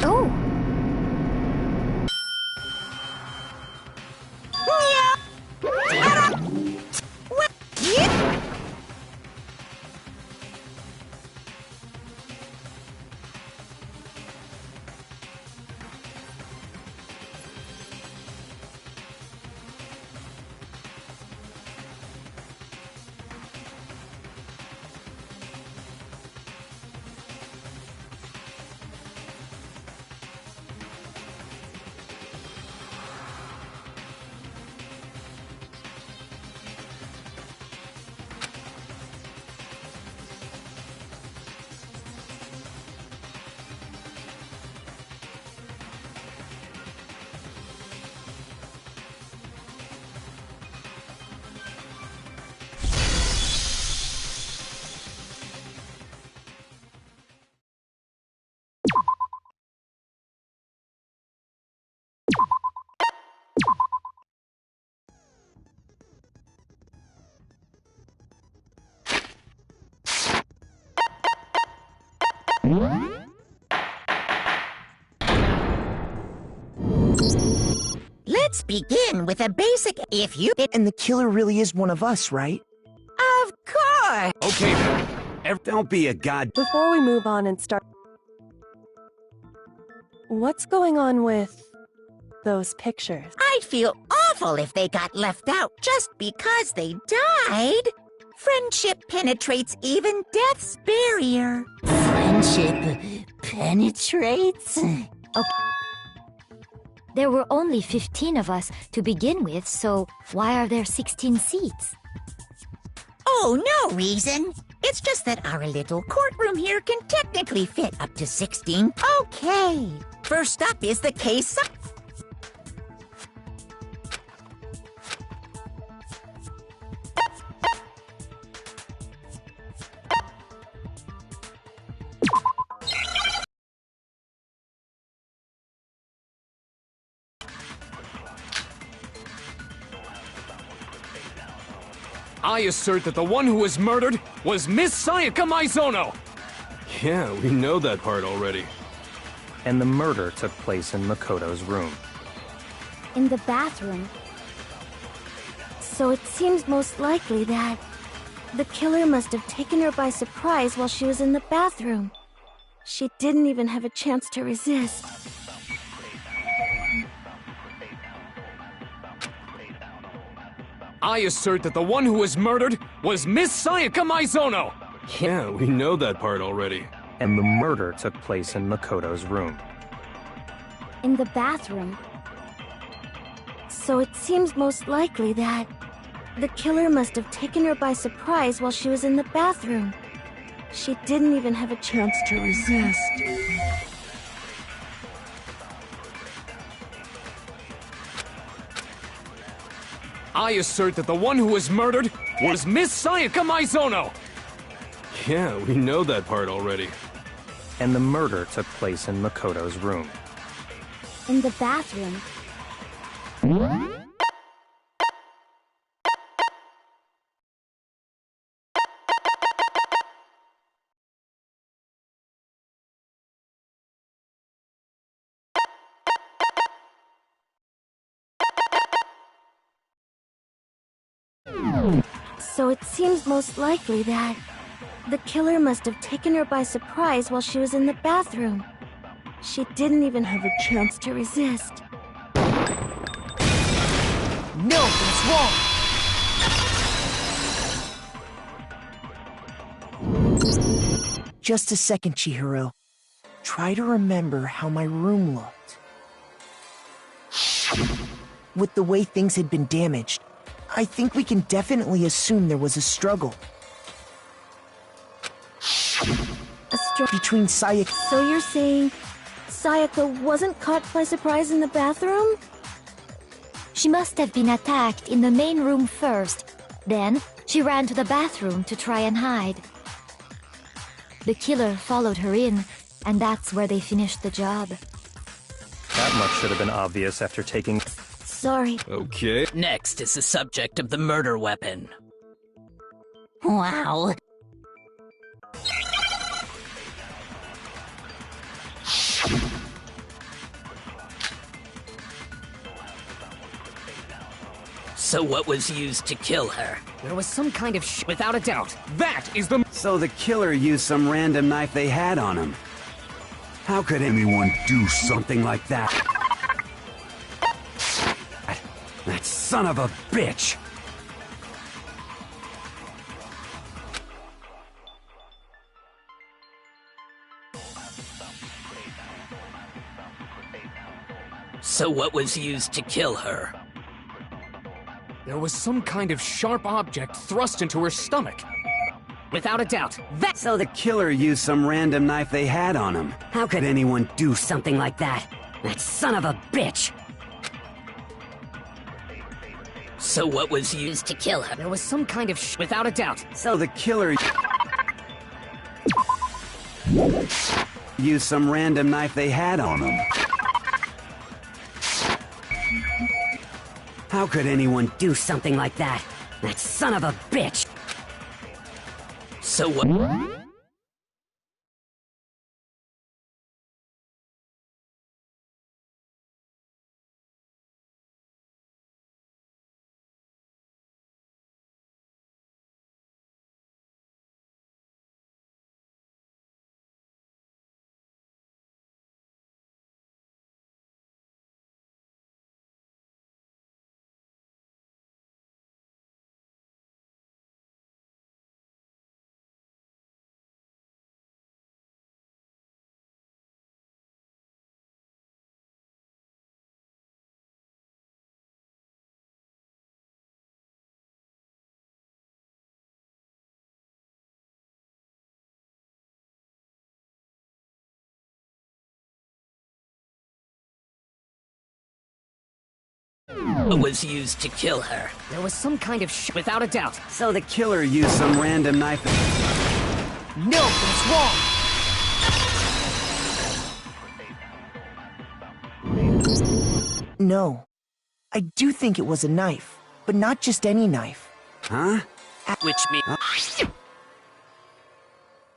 Oh! Let's begin with a basic if you... And the killer really is one of us, right? Of course! Okay then. Don't be a god. Before we move on and start... What's going on with those pictures? I'd feel awful if they got left out just because they died. Friendship penetrates even death's barrier. Friendship penetrates? There were only 15 of us to begin with, so why are there 16 seats? Oh, no reason. It's just that our little courtroom here can technically fit up to 16. Okay. First up is the case of... I assert that the one who was murdered was Miss Sayaka Maizono! Yeah, we know that part already. And the murder took place in Makoto's room. In the bathroom. So it seems most likely that the killer must have taken her by surprise while she was in the bathroom. She didn't even have a chance to resist. I assert that the one who was murdered was Miss Sayaka Maizono! Yeah, we know that part already. And the murder took place in Makoto's room. In the bathroom. So it seems most likely that the killer must have taken her by surprise while she was in the bathroom. She didn't even have a chance to resist. I assert that the one who was murdered was Miss Sayaka Maizono! Yeah, we know that part already. And the murder took place in Makoto's room. In the bathroom. So it seems most likely that the killer must have taken her by surprise while she was in the bathroom. She didn't even have a chance to resist. No, that's wrong! Just a second, Chihiro. Try to remember how my room looked. With the way things had been damaged, I think we can definitely assume there was a struggle. Between Sayaka... So you're saying Sayaka wasn't caught by surprise in the bathroom? She must have been attacked in the main room first. Then, she ran to the bathroom to try and hide. The killer followed her in, and that's where they finished the job. That much should have been obvious after taking... Sorry. Okay. Next is the subject of the murder weapon. Wow. So what was used to kill her? There was some kind of without a doubt. That is the... So the killer used some random knife they had on him. How could anyone do something like that? That son of a bitch! So what was used to kill her? There was some kind of sharp object thrust into her stomach. Without a doubt. That. So the killer used some random knife they had on him. How could anyone do something like that? That son of a bitch! So what was used to kill her? There was some kind of without a doubt. So the killer used some random knife they had on him. How could anyone do something like that? That son of a bitch! So what? What was used to kill her? There was some kind of without a doubt. So the killer used some random knife. No, that's wrong! No. I do think it was a knife, but not just any knife. Huh? Which means...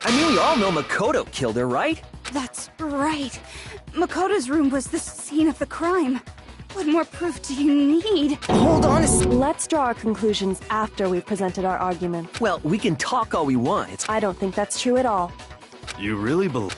I mean, we all know Makoto killed her, right? That's right. Makoto's room was the scene of the crime. What more proof do you need? Hold on a Let's draw our conclusions after we've presented our argument. Well, we can talk all we want. I don't think that's true at all. You really believe?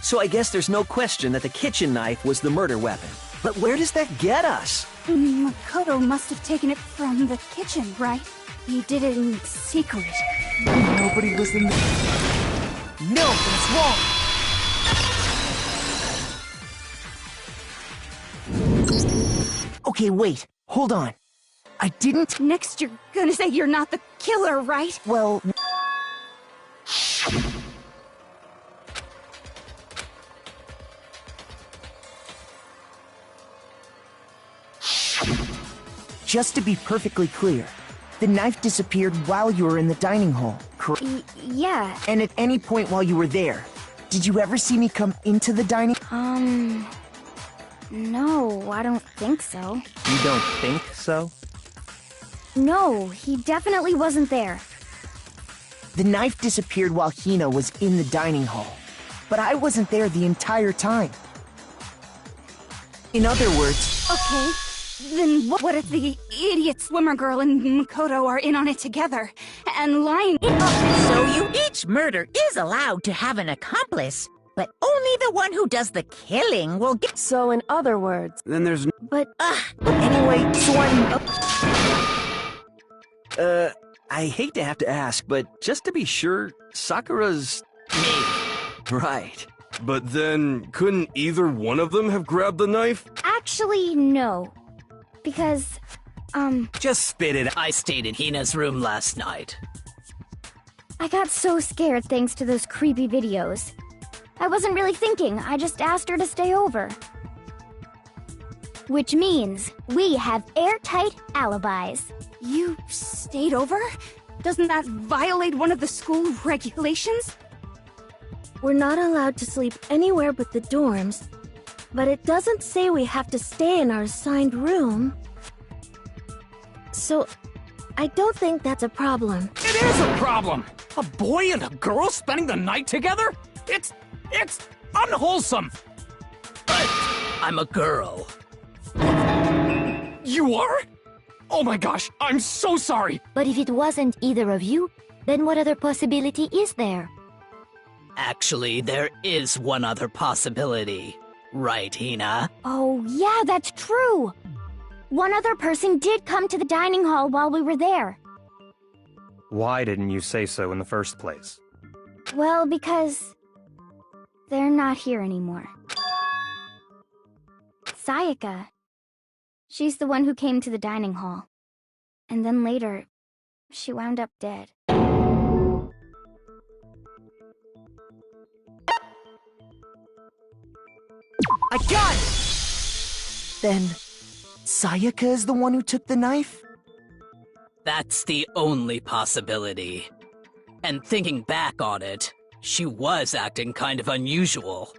So I guess there's no question that the kitchen knife was the murder weapon. But where does that get us? Makoto must have taken it from the kitchen, right? He did it in secret. Nobody was in the... No, that's wrong! Okay, wait. Hold on. I didn't... Next, you're gonna say you're not the killer, right? Well... Just to be perfectly clear, the knife disappeared while you were in the dining hall, correct? Yeah. And at any point while you were there, did you ever see me come into the dining... No, I don't think so. You don't think so? No, he definitely wasn't there. The knife disappeared while Hina was in the dining hall, but I wasn't there the entire time. In other words... Okay, then what if the idiot swimmer girl and Makoto are in on it together, and lying... So you each murder is allowed to have an accomplice, but only the one who does the killing will get... So in other words... Then there's... But... Anyway, so I'm... I hate to have to ask, but just to be sure, Sakura's... Me. Right. But then, couldn't either one of them have grabbed the knife? Actually, no. Because, Just spit it out. I stayed in Hina's room last night. I got so scared thanks to those creepy videos. I wasn't really thinking, I just asked her to stay over. Which means we have airtight alibis. You stayed over? Doesn't that violate one of the school regulations? We're not allowed to sleep anywhere but the dorms, but it doesn't say we have to stay in our assigned room. So, I don't think that's a problem. It is a problem! A boy and a girl spending the night together? It's unwholesome! But I'm a girl. You are? Oh my gosh, I'm so sorry! But if it wasn't either of you, then what other possibility is there? Actually, there is one other possibility. Right, Hina? Oh, yeah, that's true! One other person did come to the dining hall while we were there. Why didn't you say so in the first place? Well, because... they're not here anymore. Sayaka. She's the one who came to the dining hall. And then later, she wound up dead. I got it! Then, Sayaka is the one who took the knife? That's the only possibility. And thinking back on it, she was acting kind of unusual.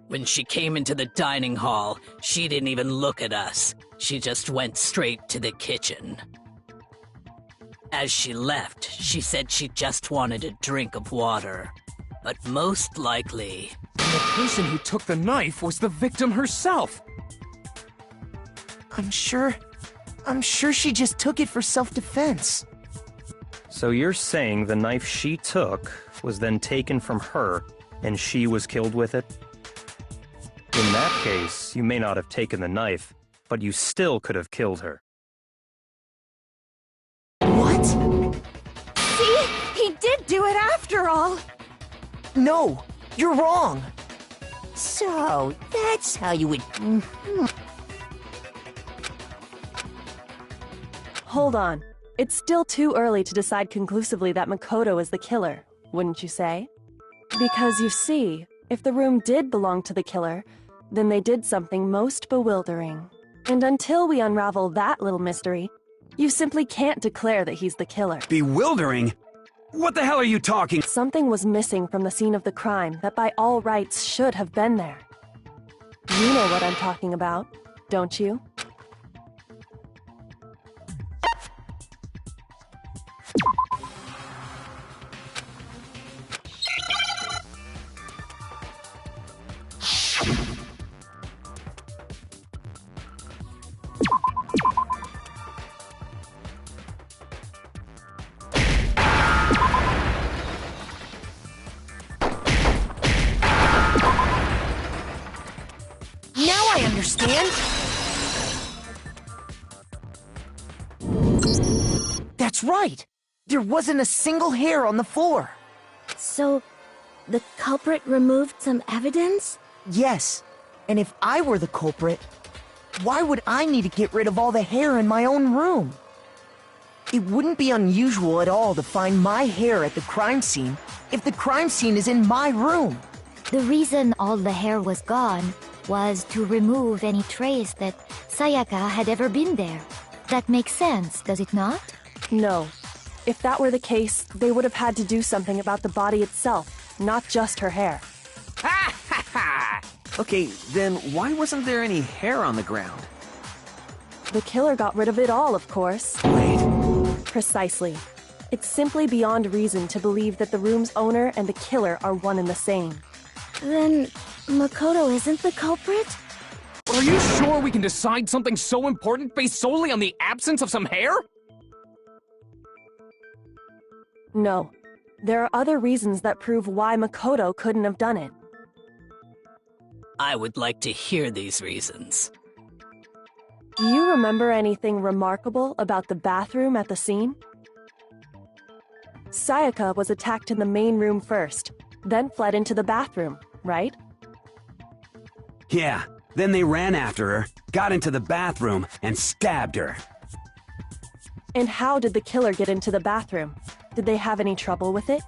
When she came into the dining hall, she didn't even look at us. She just went straight to the kitchen. As she left, she said she just wanted a drink of water. But most likely... And the person who took the knife was the victim herself! I'm sure she just took it for self-defense. So you're saying the knife she took was then taken from her, and she was killed with it? In that case, you may not have taken the knife, but you still could have killed her. What? See? He did do it after all! No, you're wrong. So, that's how you would... Hold on. It's still too early to decide conclusively that Makoto is the killer, wouldn't you say? Because you see, if the room did belong to the killer, then they did something most bewildering. And until we unravel that little mystery, you simply can't declare that he's the killer. Bewildering? What the hell are you talking? Something was missing from the scene of the crime that by all rights should have been there. You know what I'm talking about, don't you? Now I understand. That's right. There wasn't a single hair on the floor. So, the culprit removed some evidence? Yes. And if I were the culprit, why would I need to get rid of all the hair in my own room? It wouldn't be unusual at all to find my hair at the crime scene if the crime scene is in my room. The reason all the hair was gone was to remove any trace that Sayaka had ever been there. That makes sense, does it not? No. If that were the case, they would have had to do something about the body itself, not just her hair. Ha ha ha! Okay, then why wasn't there any hair on the ground? The killer got rid of it all, of course. Wait. Precisely. It's simply beyond reason to believe that the room's owner and the killer are one and the same. Then, Makoto isn't the culprit? Are you sure we can decide something so important based solely on the absence of some hair? No. There are other reasons that prove why Makoto couldn't have done it. I would like to hear these reasons. Do you remember anything remarkable about the bathroom at the scene? Sayaka was attacked in the main room first, then fled into the bathroom, right? Yeah, then they ran after her, got into the bathroom, and stabbed her. And how did the killer get into the bathroom? Did they have any trouble with it?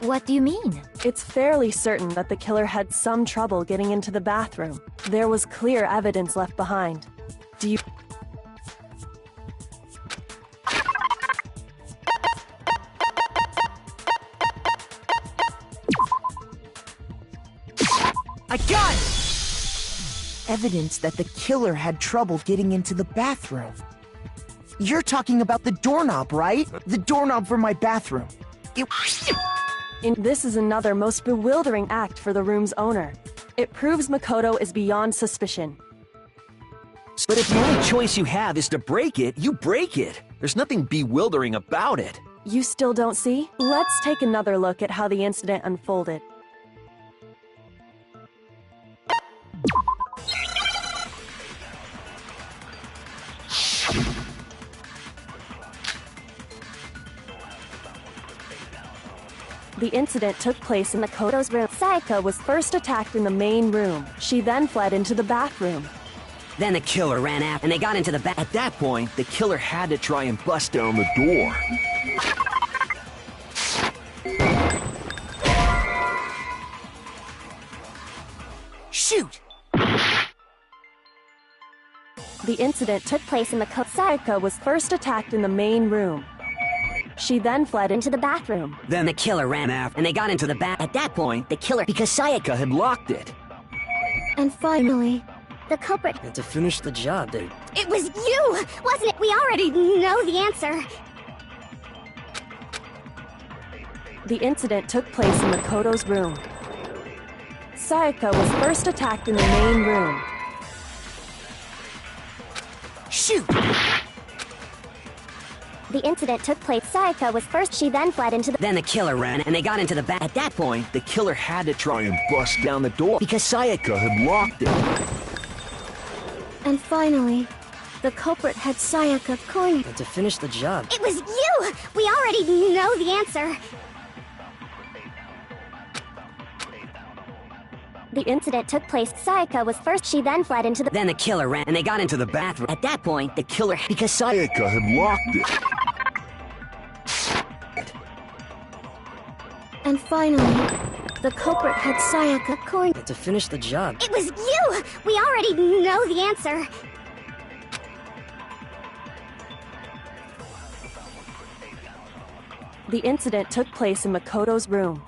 What do you mean? It's fairly certain that the killer had some trouble getting into the bathroom. There was clear evidence left behind. Do you... I got it! Evidence that the killer had trouble getting into the bathroom. You're talking about the doorknob, right? The doorknob for my bathroom. This is another most bewildering act for the room's owner. It proves Makoto is beyond suspicion. But if the only choice you have is to break it, you break it. There's nothing bewildering about it. You still don't see? Let's take another look at how the incident unfolded. The incident took place in Makoto's room. Sayaka was first attacked in the main room. She then fled into the bathroom. Then the killer ran after, and they got into the bath. At that point, the killer had to try and bust down the door. Shoot! The incident took place in the Sayaka was first attacked in the main room. She then fled into the bathroom. Then the killer ran after, and they got into the bath. At that point, the killer, because Sayaka had locked it. And finally, the culprit... And to finish the job, dude. It was you, wasn't it? We already know the answer. The incident took place in Makoto's room. Sayaka was first attacked in the main room. Shoot! The incident took place. Sayaka was first. She then fled into the... Then the killer ran, and they got into the bath. At that point, the killer had to try and bust down the door, because Sayaka had locked it. And finally, the culprit had Sayaka cornered. And to finish the job. It was you! We already know the answer. The incident took place. Sayaka was first, she then fled into the... Then the killer ran, and they got into the bathroom. At that point, the killer... Because Sayaka had locked it. And finally, the culprit had Sayaka cornered. To finish the job. It was you! We already know the answer. The incident took place in Makoto's room.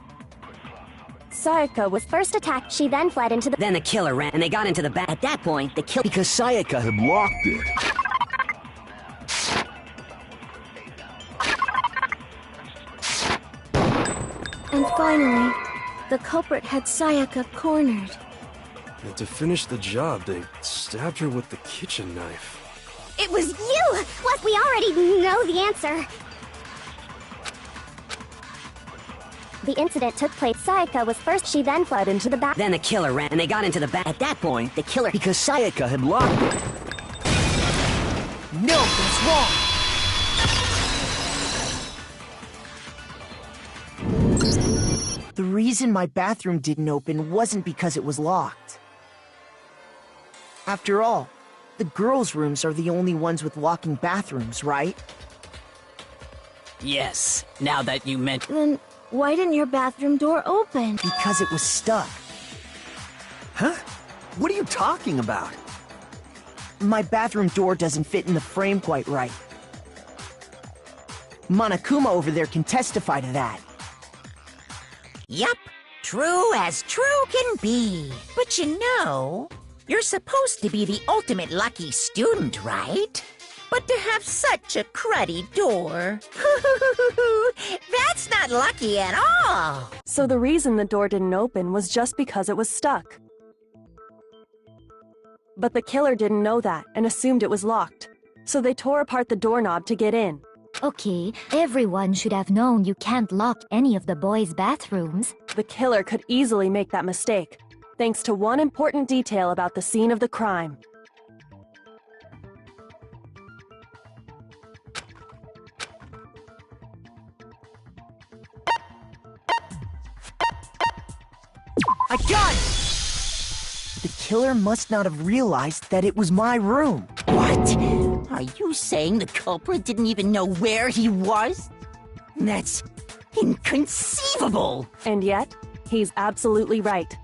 Sayaka was first attacked, she then fled into the... Then the killer ran, and they got into the bath. At that point, the killer... Because Sayaka had locked it. And finally, the culprit had Sayaka cornered. And to finish the job, they stabbed her with the kitchen knife. It was you! What? We already know the answer. The incident took place. Sayaka was first, she then fled into the bath. Then the killer ran, and they got into the bath. At that point, the killer... Because Sayaka had locked it. No, that's wrong. The reason my bathroom didn't open wasn't because it was locked. After all, the girls' rooms are the only ones with locking bathrooms, right? Yes, now that you mention... Then why didn't your bathroom door open? Because it was stuck. Huh? What are you talking about? My bathroom door doesn't fit in the frame quite right. Monokuma over there can testify to that. Yup, true as true can be. But you know, you're supposed to be the ultimate lucky student, right? But to have such a cruddy door, that's not lucky at all. So the reason the door didn't open was just because it was stuck. But the killer didn't know that and assumed it was locked. So they tore apart the doorknob to get in. Okay, everyone should have known you can't lock any of the boys' bathrooms. The killer could easily make that mistake, thanks to one important detail about the scene of the crime. I got it! The killer must not have realized that it was my room. What? Are you saying the culprit didn't even know where he was? That's inconceivable! And yet, he's absolutely right.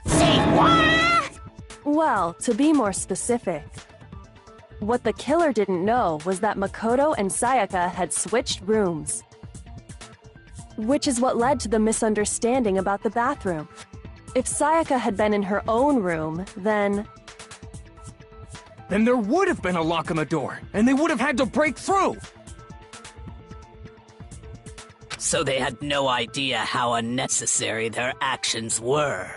Say what? Well, to be more specific, what the killer didn't know was that Makoto and Sayaka had switched rooms. Which is what led to the misunderstanding about the bathroom. If Sayaka had been in her own room, then there would have been a lock on the door, and they would have had to break through! So they had no idea how unnecessary their actions were.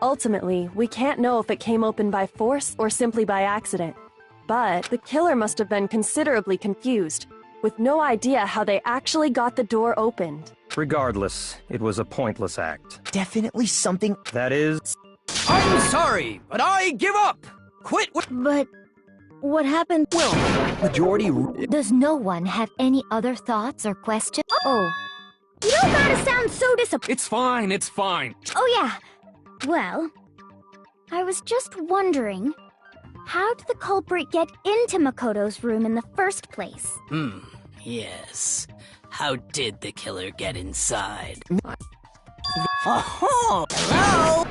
Ultimately, we can't know if it came open by force or simply by accident. But the killer must have been considerably confused, with no idea how they actually got the door opened. Regardless, it was a pointless act. Definitely something... That is... I'm sorry, but I give up! Quit with... But what happened? Well, majority... Does no one have any other thoughts or questions? Oh. You don't gotta sound so disappointed. It's fine, it's fine. Oh yeah. Well, I was just wondering, how did the culprit get into Makoto's room in the first place? Yes. How did the killer get inside? Oh, hello?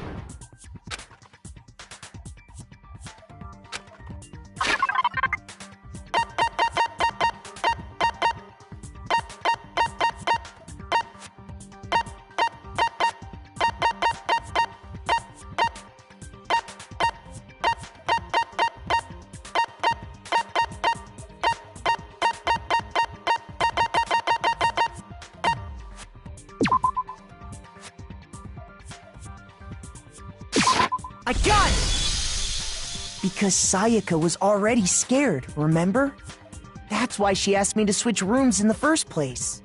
I got it! Because Sayaka was already scared, remember? That's why she asked me to switch rooms in the first place.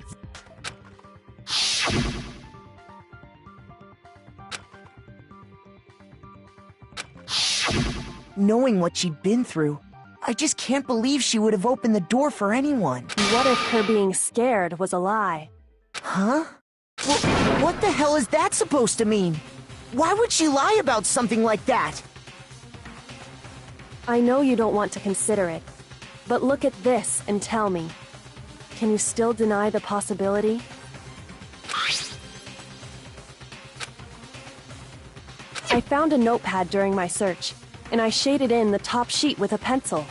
Knowing what she'd been through, I just can't believe she would have opened the door for anyone. What if her being scared was a lie? Huh? Well, what the hell is that supposed to mean? Why would she lie about something like that? I know you don't want to consider it, but look at this and tell me. Can you still deny the possibility? I found a notepad during my search, and I shaded in the top sheet with a pencil.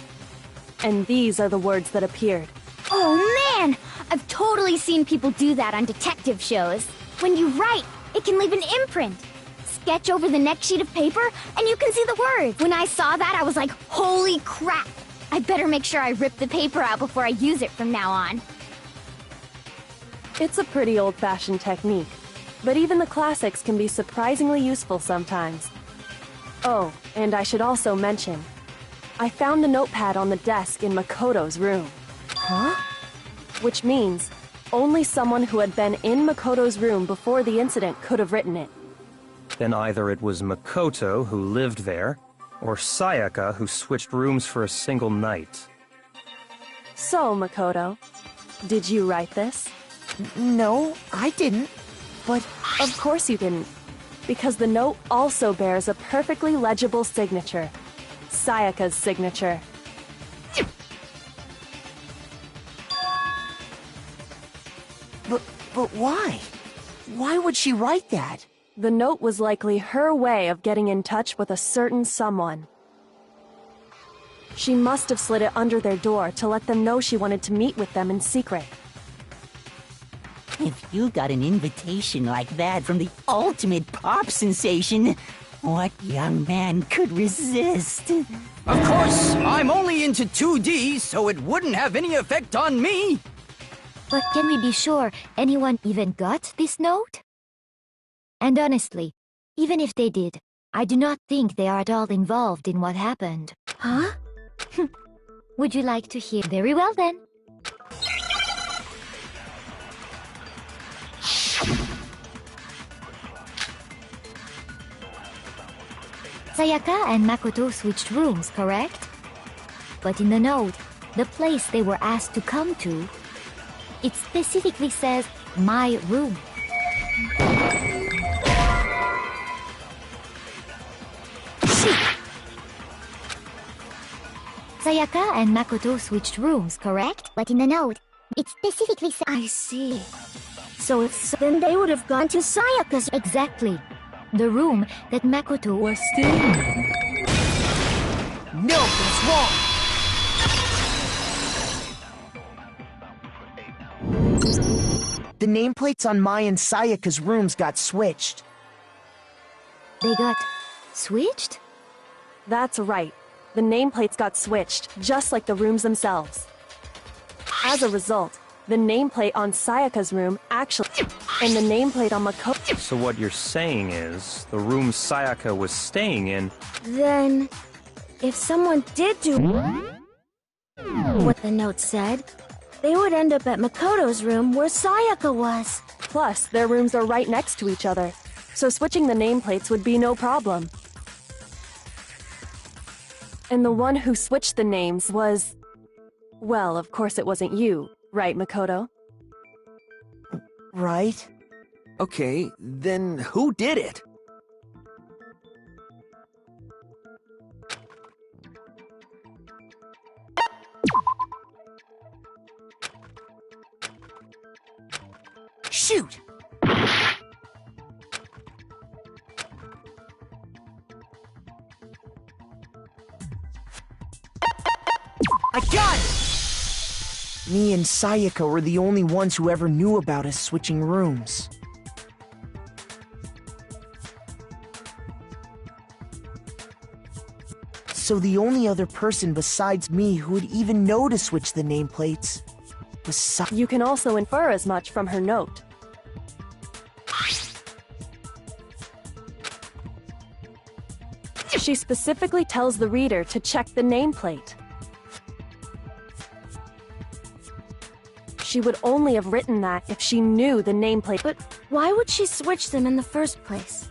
And these are the words that appeared. Oh man! I've totally seen people do that on detective shows. When you write, it can leave an imprint. Sketch over the next sheet of paper, and you can see the words. When I saw that, I was like, holy crap! I better make sure I rip the paper out before I use it from now on. It's a pretty old-fashioned technique, but even the classics can be surprisingly useful sometimes. Oh, and I should also mention, I found the notepad on the desk in Makoto's room. Huh? Which means only someone who had been in Makoto's room before the incident could have written it. Then either it was Makoto who lived there, or Sayaka who switched rooms for a single night. So, Makoto, did you write this? No, I didn't. But of course you didn't, because the note also bears a perfectly legible signature. Sayaka's signature. But why? Why would she write that? The note was likely her way of getting in touch with a certain someone. She must have slid it under their door to let them know she wanted to meet with them in secret. If you got an invitation like that from the ultimate pop sensation, what young man could resist? Of course, I'm only into 2D, so it wouldn't have any effect on me. But can we be sure anyone even got this note? And honestly, even if they did, I do not think they are at all involved in what happened. Huh? Would you like to hear? Very well then. Sayaka and Makoto switched rooms, correct? But in the note, the place they were asked to come to, it specifically says, my room. Sayaka and Makoto switched rooms, correct? But in the note, it specifically says... I see. So if then they would have gone to Sayaka's... Exactly. The room that Makoto was staying in. No, that's wrong! The nameplates on Mai and Sayaka's rooms got switched. They got switched? That's right. The nameplates got switched, just like the rooms themselves. As a result, the nameplate on Sayaka's room actually... and the nameplate on Makoto... So what you're saying is, the room Sayaka was staying in... Then, if someone did do what the note said, they would end up at Makoto's room where Sayaka was. Plus, their rooms are right next to each other, so switching the nameplates would be no problem. And the one who switched the names was... Well, of course it wasn't you, right, Makoto? Right. Okay, then who did it? Shoot! I got it! Me and Sayaka were the only ones who ever knew about us switching rooms. So the only other person besides me who would even know to switch the nameplates was Sayaka. You can also infer as much from her note. She specifically tells the reader to check the nameplate. She would only have written that if she knew the nameplate. But why would she switch them in the first place?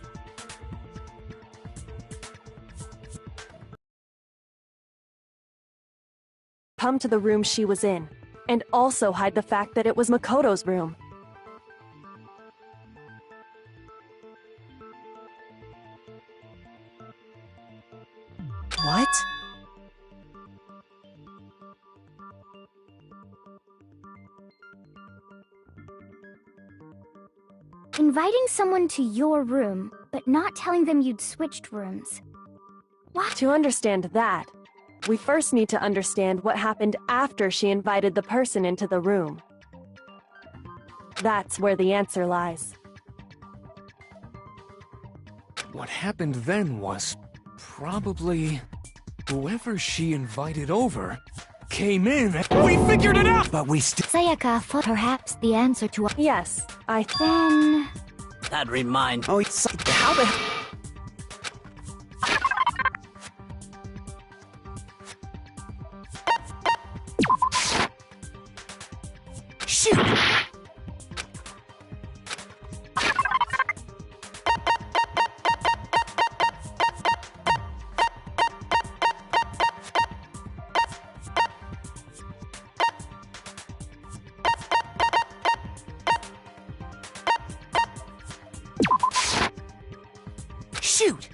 Come to the room she was in, and also hide the fact that it was Makoto's room. What? Inviting someone to your room, but not telling them you'd switched rooms. What? To understand that, we first need to understand what happened after she invited the person into the room. That's where the answer lies. What happened then was probably whoever she invited over came in and we figured it out! But we still... Sayaka thought perhaps the answer to... Yes, Then... That reminds... Oh, it's... How the... Shoot! Shoot!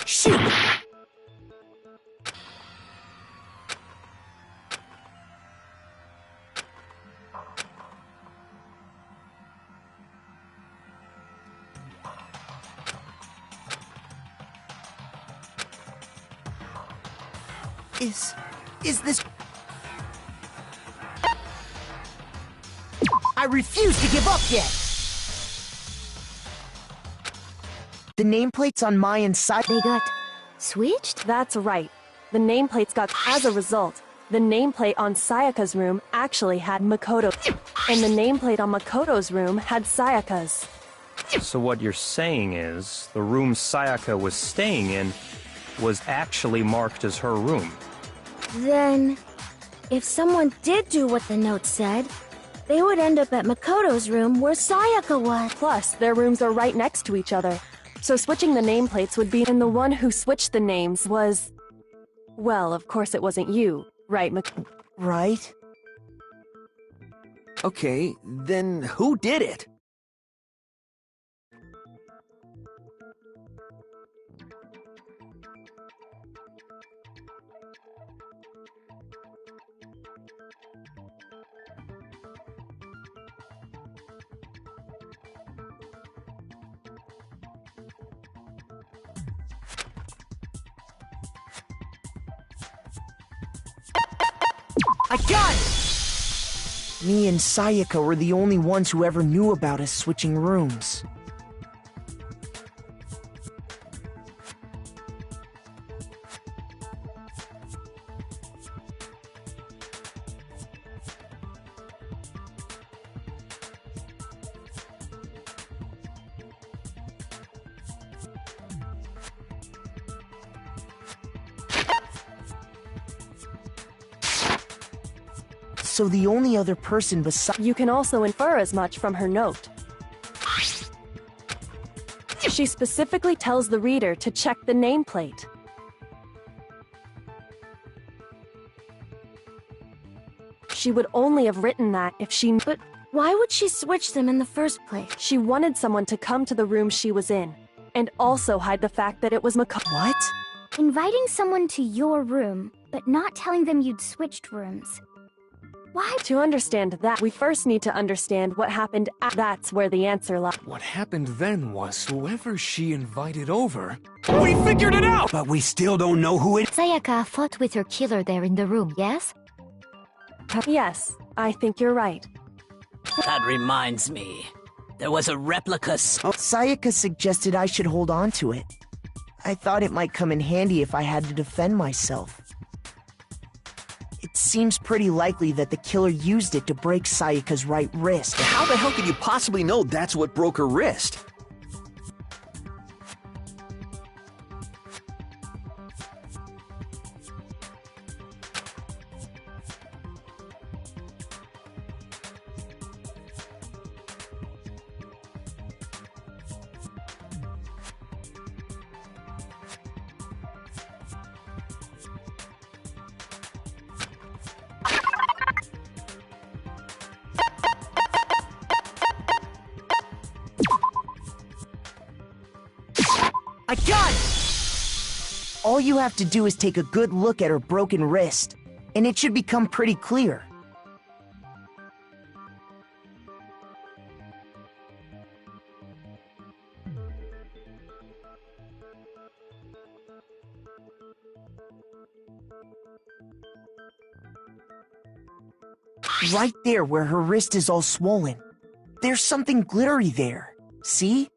Shoot! Is this... I refuse to give up yet! The nameplates on my inside... They got... switched? that's right. The nameplates got... As a result, the nameplate on Sayaka's room actually had Makoto, and the nameplate on Makoto's room had Sayaka's. So what you're saying is, the room Sayaka was staying in was actually marked as her room. Then, if someone did do what the note said, they would end up at Makoto's room where Sayaka was. Plus, their rooms are right next to each other. So switching the nameplates would be... And the one who switched the names was... Well, of course it wasn't you, right, Right? Okay, then who did it? I got it! Me and Sayaka were the only ones who ever knew about us switching rooms. So the only other person besides... You can also infer as much from her note. She specifically tells the reader to check the nameplate. She would only have written that if she... But why would she switch them in the first place? She wanted someone to come to the room she was in, and also hide the fact that it was Makoto. What? Inviting someone to your room, but not telling them you'd switched rooms. Why? To understand that, we first need to understand what happened. That's where the answer lies. What happened then was whoever she invited over, we figured it out! But we still don't know who it... Sayaka fought with her killer there in the room, yes? Yes, I think you're right. That reminds me. There was a replica... Sayaka suggested I should hold on to it. I thought it might come in handy if I had to defend myself. It seems pretty likely that the killer used it to break Sayaka's right wrist. How the hell could you possibly know that's what broke her wrist? I got it! All you have to do is take a good look at her broken wrist, and it should become pretty clear. Right there where her wrist is all swollen. There's something glittery there. See?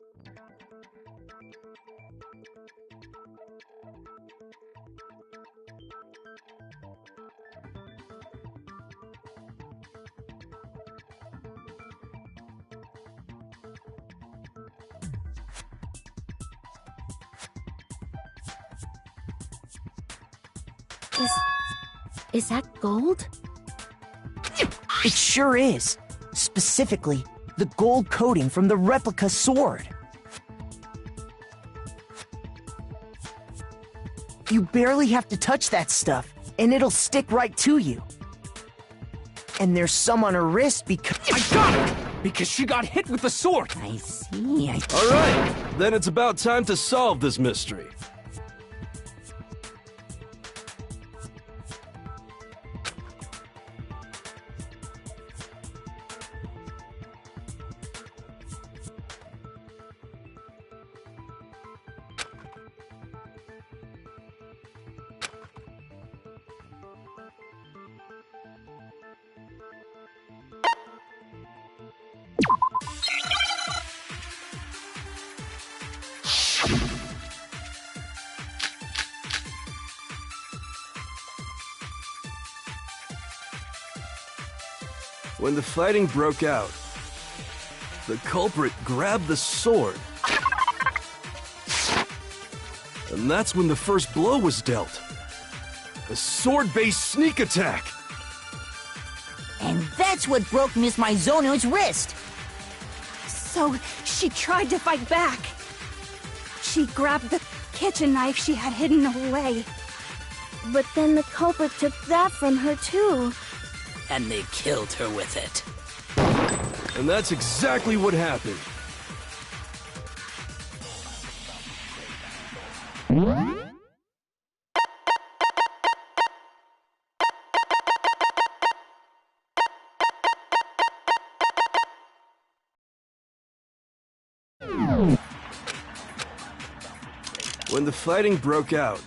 Is that gold? It sure is. Specifically, the gold coating from the replica sword. You barely have to touch that stuff, and it'll stick right to you. And there's some on her wrist because— I got it! Because she got hit with the sword! I see, All right, then it's about time to solve this mystery. When the fighting broke out, the culprit grabbed the sword. And that's when the first blow was dealt. A sword-based sneak attack. And that's what broke Miss Mizono's wrist. So she tried to fight back. She grabbed the kitchen knife she had hidden away. But then the culprit took that from her too. And they killed her with it. And that's exactly what happened. When the fighting broke out,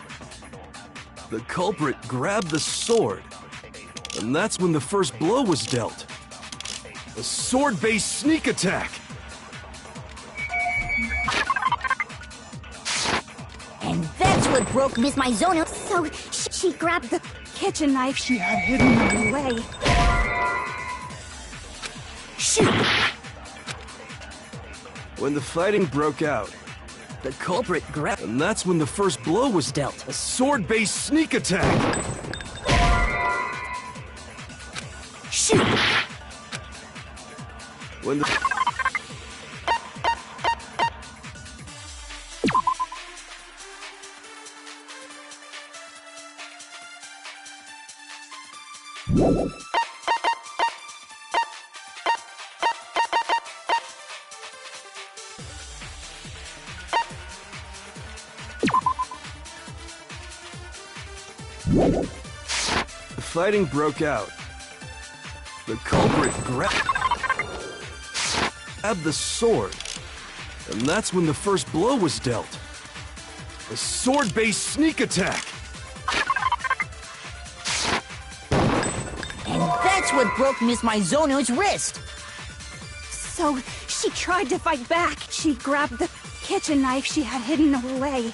the culprit grabbed the sword. And that's when the first blow was dealt. A sword-based sneak attack. And that's what broke Miss Mizono. So she grabbed the kitchen knife she had hidden away. Shoot! When the fighting broke out, the culprit grabbed, and that's when the first blow was dealt. A sword-based sneak attack. Shoot! When the fighting broke out, the culprit grabbed the sword, and that's when the first blow was dealt. A sword-based sneak attack. And that's what broke Miss Mizono's wrist. So she tried to fight back. She grabbed the kitchen knife she had hidden away.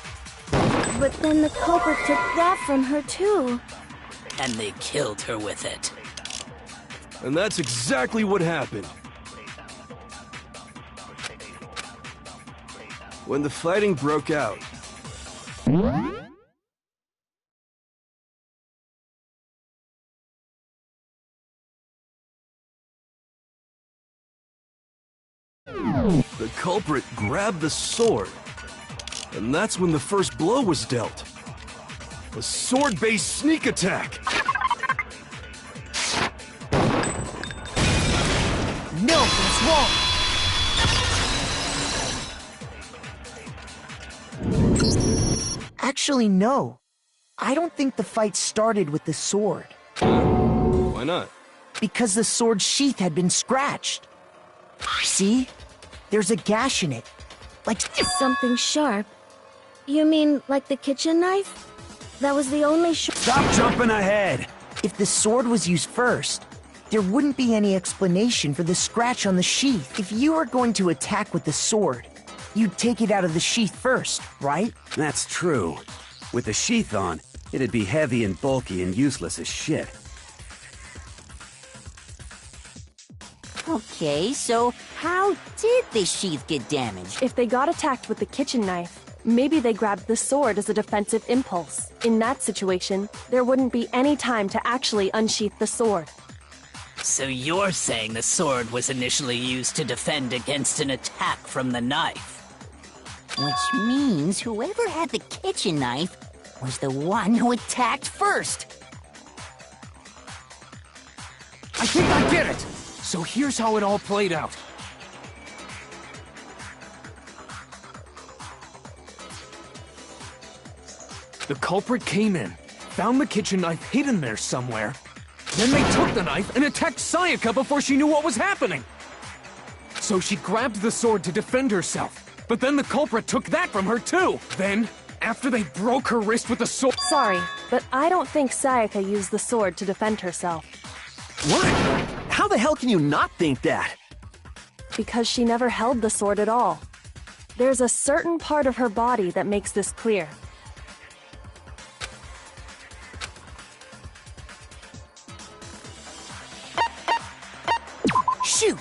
But then the culprit took that from her too. And they killed her with it. And that's exactly what happened. When the fighting broke out, the culprit grabbed the sword, and that's when the first blow was dealt. A sword-based sneak attack. No, that's wrong. Actually, no. I don't think the fight started with the sword. Why not? Because the sword's sheath had been scratched. See? There's a gash in it. Like something sharp. You mean like the kitchen knife? That was the only Stop jumping ahead! If the sword was used first, there wouldn't be any explanation for the scratch on the sheath. If you were going to attack with the sword, you'd take it out of the sheath first, right? That's true. With the sheath on, it'd be heavy and bulky and useless as shit. Okay, so how did the sheath get damaged? If they got attacked with the kitchen knife, maybe they grabbed the sword as a defensive impulse. In that situation, there wouldn't be any time to actually unsheath the sword. So you're saying the sword was initially used to defend against an attack from the knife? Which means whoever had the kitchen knife was the one who attacked first. I think I get it! So here's how it all played out. The culprit came in, found the kitchen knife hidden there somewhere. Then they took the knife and attacked Sayaka before she knew what was happening. So she grabbed the sword to defend herself, but then the culprit took that from her too. Then, after they broke her wrist with the sword— Sorry, but I don't think Sayaka used the sword to defend herself. What? How the hell can you not think that? Because she never held the sword at all. There's a certain part of her body that makes this clear. Shoot!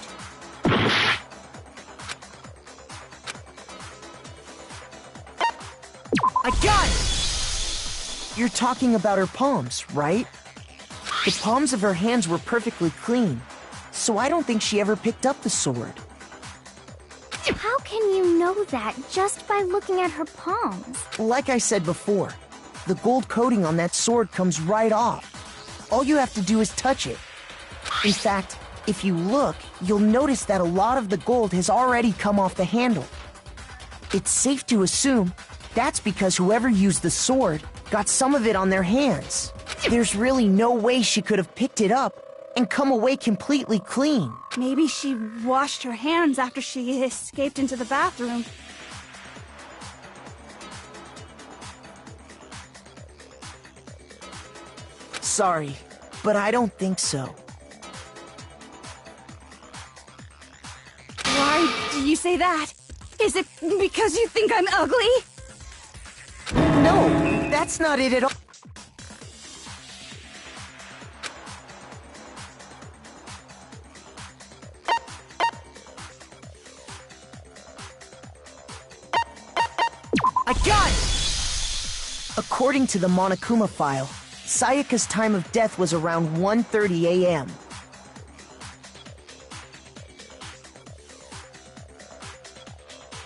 I got it! You're talking about her palms, right? The palms of her hands were perfectly clean, so I don't think she ever picked up the sword. How can you know that just by looking at her palms? Like I said before, the gold coating on that sword comes right off. All you have to do is touch it. In fact, if you look, you'll notice that a lot of the gold has already come off the handle. It's safe to assume that's because whoever used the sword got some of it on their hands. There's really no way she could have picked it up and come away completely clean. Maybe she washed her hands after she escaped into the bathroom. Sorry, but I don't think so. Why do you say that? Is it because you think I'm ugly? No, that's not it at all. I got it! According to the Monokuma file, Sayaka's time of death was around 1:30 a.m.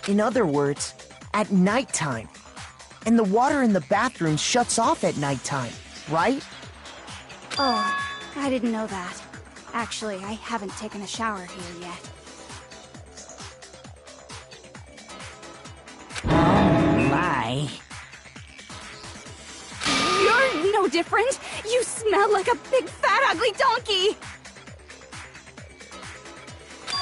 In other words, at nighttime. And the water in the bathroom shuts off at nighttime, right? Oh, I didn't know that. Actually, I haven't taken a shower here yet. My. You're no different. You smell like a big, fat, ugly donkey.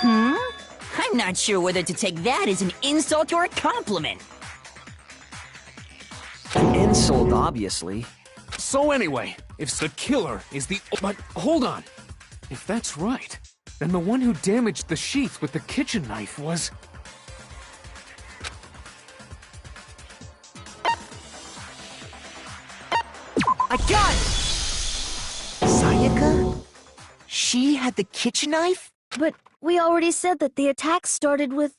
I'm not sure whether to take that as an insult or a compliment. An insult, obviously. So anyway, if the killer is the— But hold on. If that's right, then the one who damaged the sheath with the kitchen knife was— I got it! Sayaka? She had the kitchen knife? But we already said that the attack started with...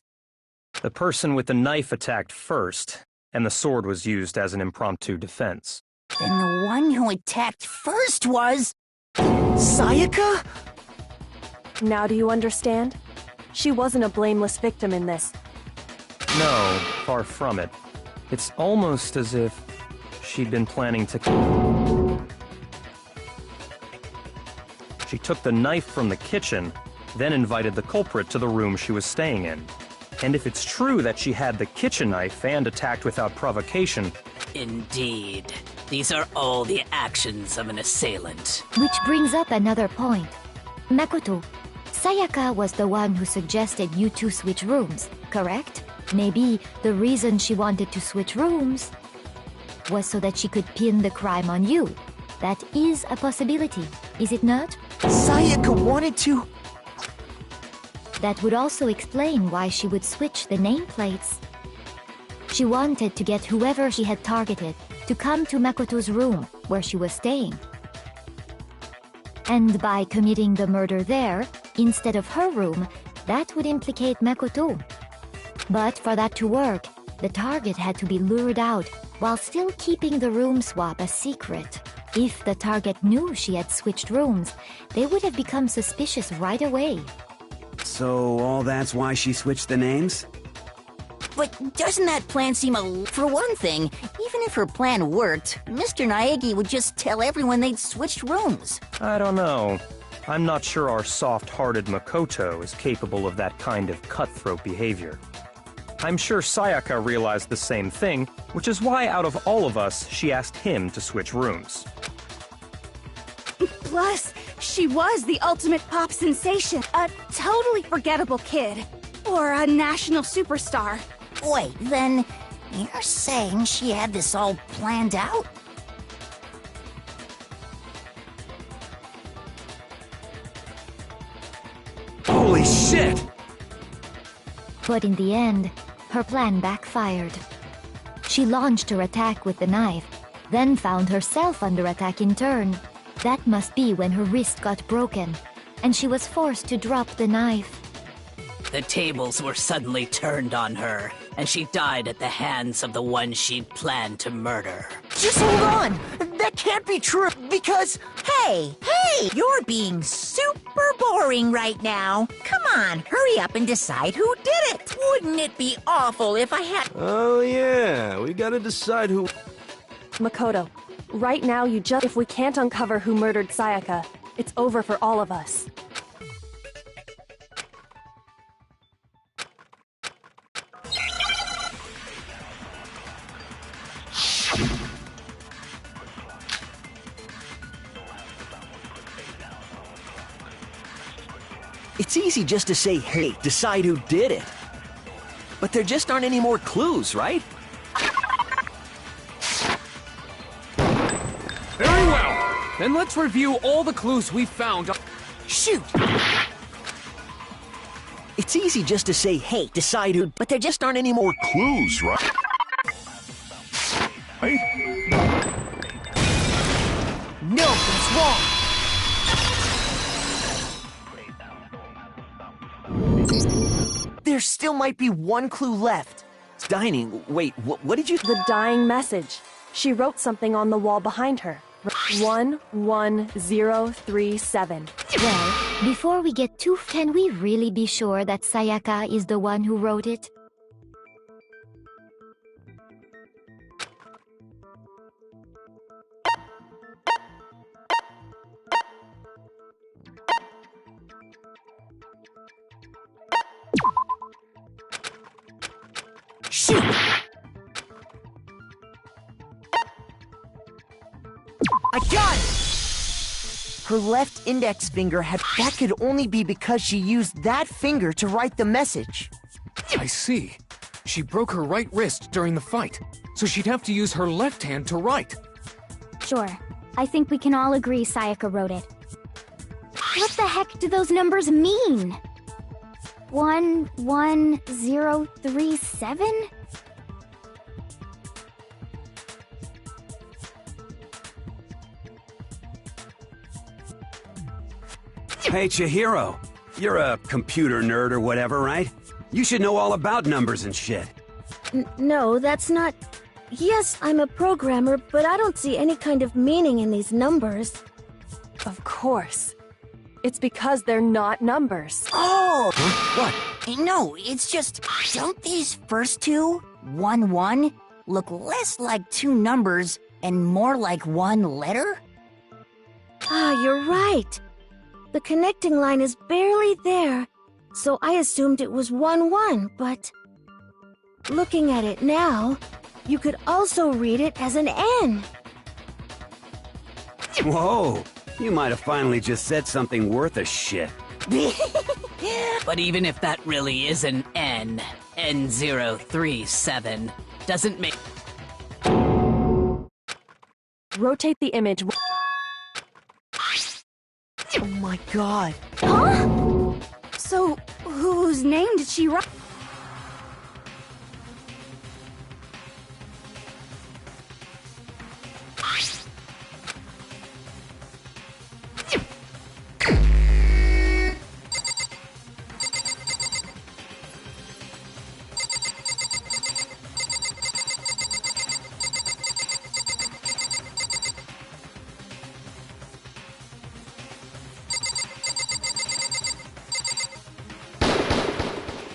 The person with the knife attacked first, and the sword was used as an impromptu defense. Then the one who attacked first was... Sayaka? Now do you understand? She wasn't a blameless victim in this. No, far from it. It's almost as if she'd been planning to... She took the knife from the kitchen, then invited the culprit to the room she was staying in. And if it's true that she had the kitchen knife and attacked without provocation, Indeed. These are all the actions of an assailant. Which brings up another point. Makoto, Sayaka was the one who suggested you two switch rooms, correct? Maybe the reason she wanted to switch rooms was so that she could pin the crime on you. That is a possibility, is it not? Sayaka wanted to... That would also explain why she would switch the nameplates. She wanted to get whoever she had targeted to come to Makoto's room where she was staying. And by committing the murder there, instead of her room, that would implicate Makoto. But for that to work, the target had to be lured out while still keeping the room swap a secret. If the target knew she had switched rooms, they would have become suspicious right away. So all that's why she switched the names? But doesn't that plan seem For one thing, even if her plan worked, Mr. Naegi would just tell everyone they'd switched rooms. I don't know. I'm not sure our soft-hearted Makoto is capable of that kind of cutthroat behavior. I'm sure Sayaka realized the same thing, which is why out of all of us, she asked him to switch rooms. Plus, she was the ultimate pop sensation. A totally forgettable kid. Or a national superstar. Wait, then you're saying she had this all planned out? Holy shit! But in the end, her plan backfired. She launched her attack with the knife, then found herself under attack in turn. That must be when her wrist got broken, and she was forced to drop the knife. The tables were suddenly turned on her, and she died at the hands of the one she'd planned to murder. Just hold on! That can't be true, because... Hey, you're being super boring right now. Come on, hurry up and decide who did it. Wouldn't it be awful if I had... Oh yeah, we gotta decide who... Makoto, right now if we can't uncover who murdered Sayaka, it's over for all of us. It's easy just to say, hey, decide who did it. But there just aren't any more clues, right? Very well! Then let's review all the clues we found. Shoot! It's easy just to say, hey, decide who... But there just aren't any more clues, right? No, that's wrong! There still might be one clue left. Dining. Wait, what did you... The dying message. She wrote something on the wall behind her. 11037. Well, before we get too... Can we really be sure that Sayaka is the one who wrote it? Shoot! I got it! Her left index finger had... That could only be because she used that finger to write the message. I see. She broke her right wrist during the fight, so she'd have to use her left hand to write. Sure. I think we can all agree Sayaka wrote it. What the heck do those numbers mean? 11037? Hey, Chihiro. You're a computer nerd or whatever, right? You should know all about numbers and shit. No, that's not... Yes, I'm a programmer, but I don't see any kind of meaning in these numbers. Of course. It's because they're not numbers. Oh! Huh? What? No, it's just... Don't these first two, 1-1, look less like two numbers and more like one letter? Ah, you're right. The connecting line is barely there, so I assumed it was 1-1, but... Looking at it now, You could also read it as an N. Whoa! You might have finally just said something worth a shit. But even if that really is an N, N037, doesn't make... Rotate the image. Oh my god. Huh? So, whose name did she write?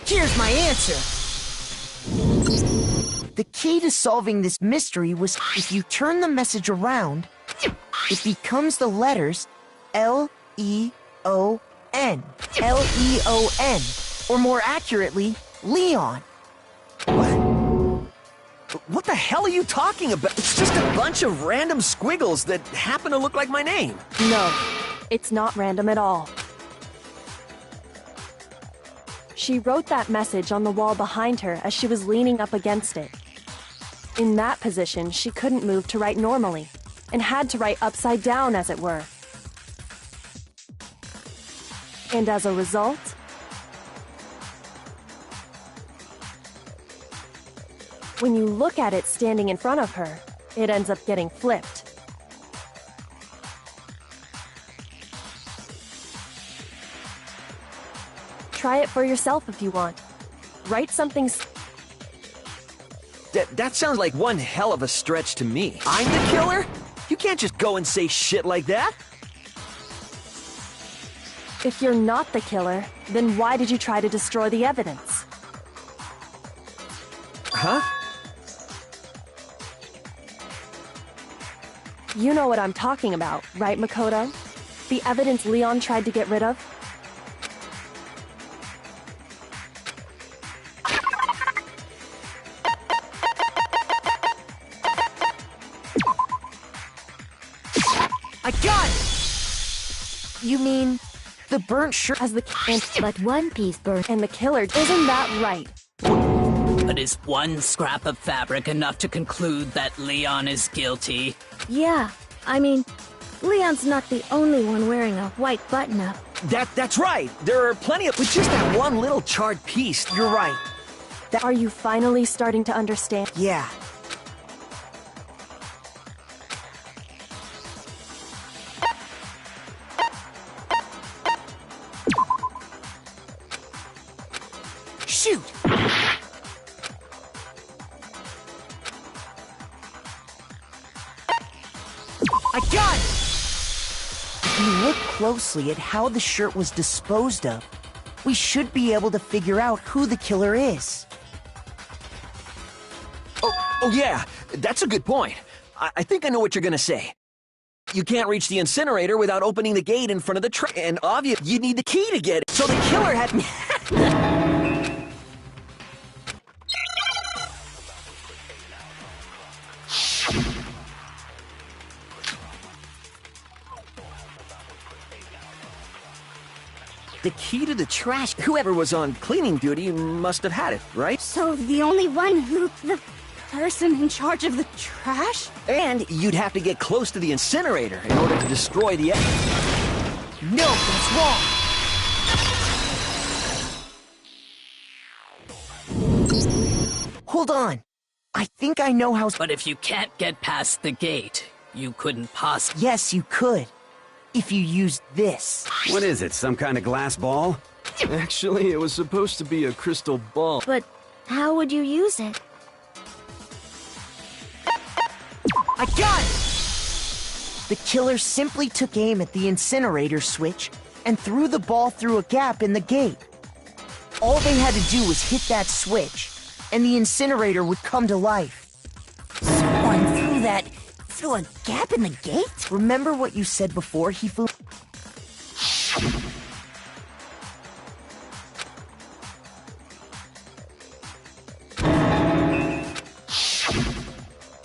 Here's my answer. The key to solving this mystery was if you turn the message around, it becomes the letters L-E-O-N. L-E-O-N. Or more accurately, Leon. What the hell are you talking about? It's just a bunch of random squiggles that happen to look like my name. No, it's not random at all. She wrote that message on the wall behind her as she was leaning up against it. In that position, she couldn't move to write normally, and had to write upside down, as it were. And as a result, when you look at it standing in front of her, it ends up getting flipped. Try it for yourself if you want. Write something. That sounds like one hell of a stretch to me. I'm the killer? You can't just go and say shit like that. If you're not the killer, then why did you try to destroy the evidence? Huh? You know what I'm talking about, right, Makoto? The evidence Leon tried to get rid of? I got it! You mean the burnt shirt as the but one piece burnt and the killer, isn't that right? But is one scrap of fabric enough to conclude that Leon is guilty? Yeah, I mean, Leon's not the only one wearing a white button-up. That's right. There are plenty of... With just that one little charred piece. You're right. Are you finally starting to understand? Yeah. Shoot! I got it! If you look closely at how the shirt was disposed of, we should be able to figure out who the killer is. Oh yeah, that's a good point. I think I know what you're gonna say. You can't reach the incinerator without opening the gate in front of the train, and obviously you need the key to get it. So the killer had... The key to the trash. Whoever was on cleaning duty must have had it, right? So the only one who... the person in charge of the trash? And you'd have to get close to the incinerator in order to destroy the... No, that's wrong! Hold on. I think I know how... But if you can't get past the gate, you couldn't possibly... Yes, you could. If you used this. What is it, some kind of glass ball? Actually, it was supposed to be a crystal ball. But how would you use it? I got it! The killer simply took aim at the incinerator switch and threw the ball through a gap in the gate. All they had to do was hit that switch, and the incinerator would come to life. Someone threw a gap in the gate? Remember what you said before, Hifu?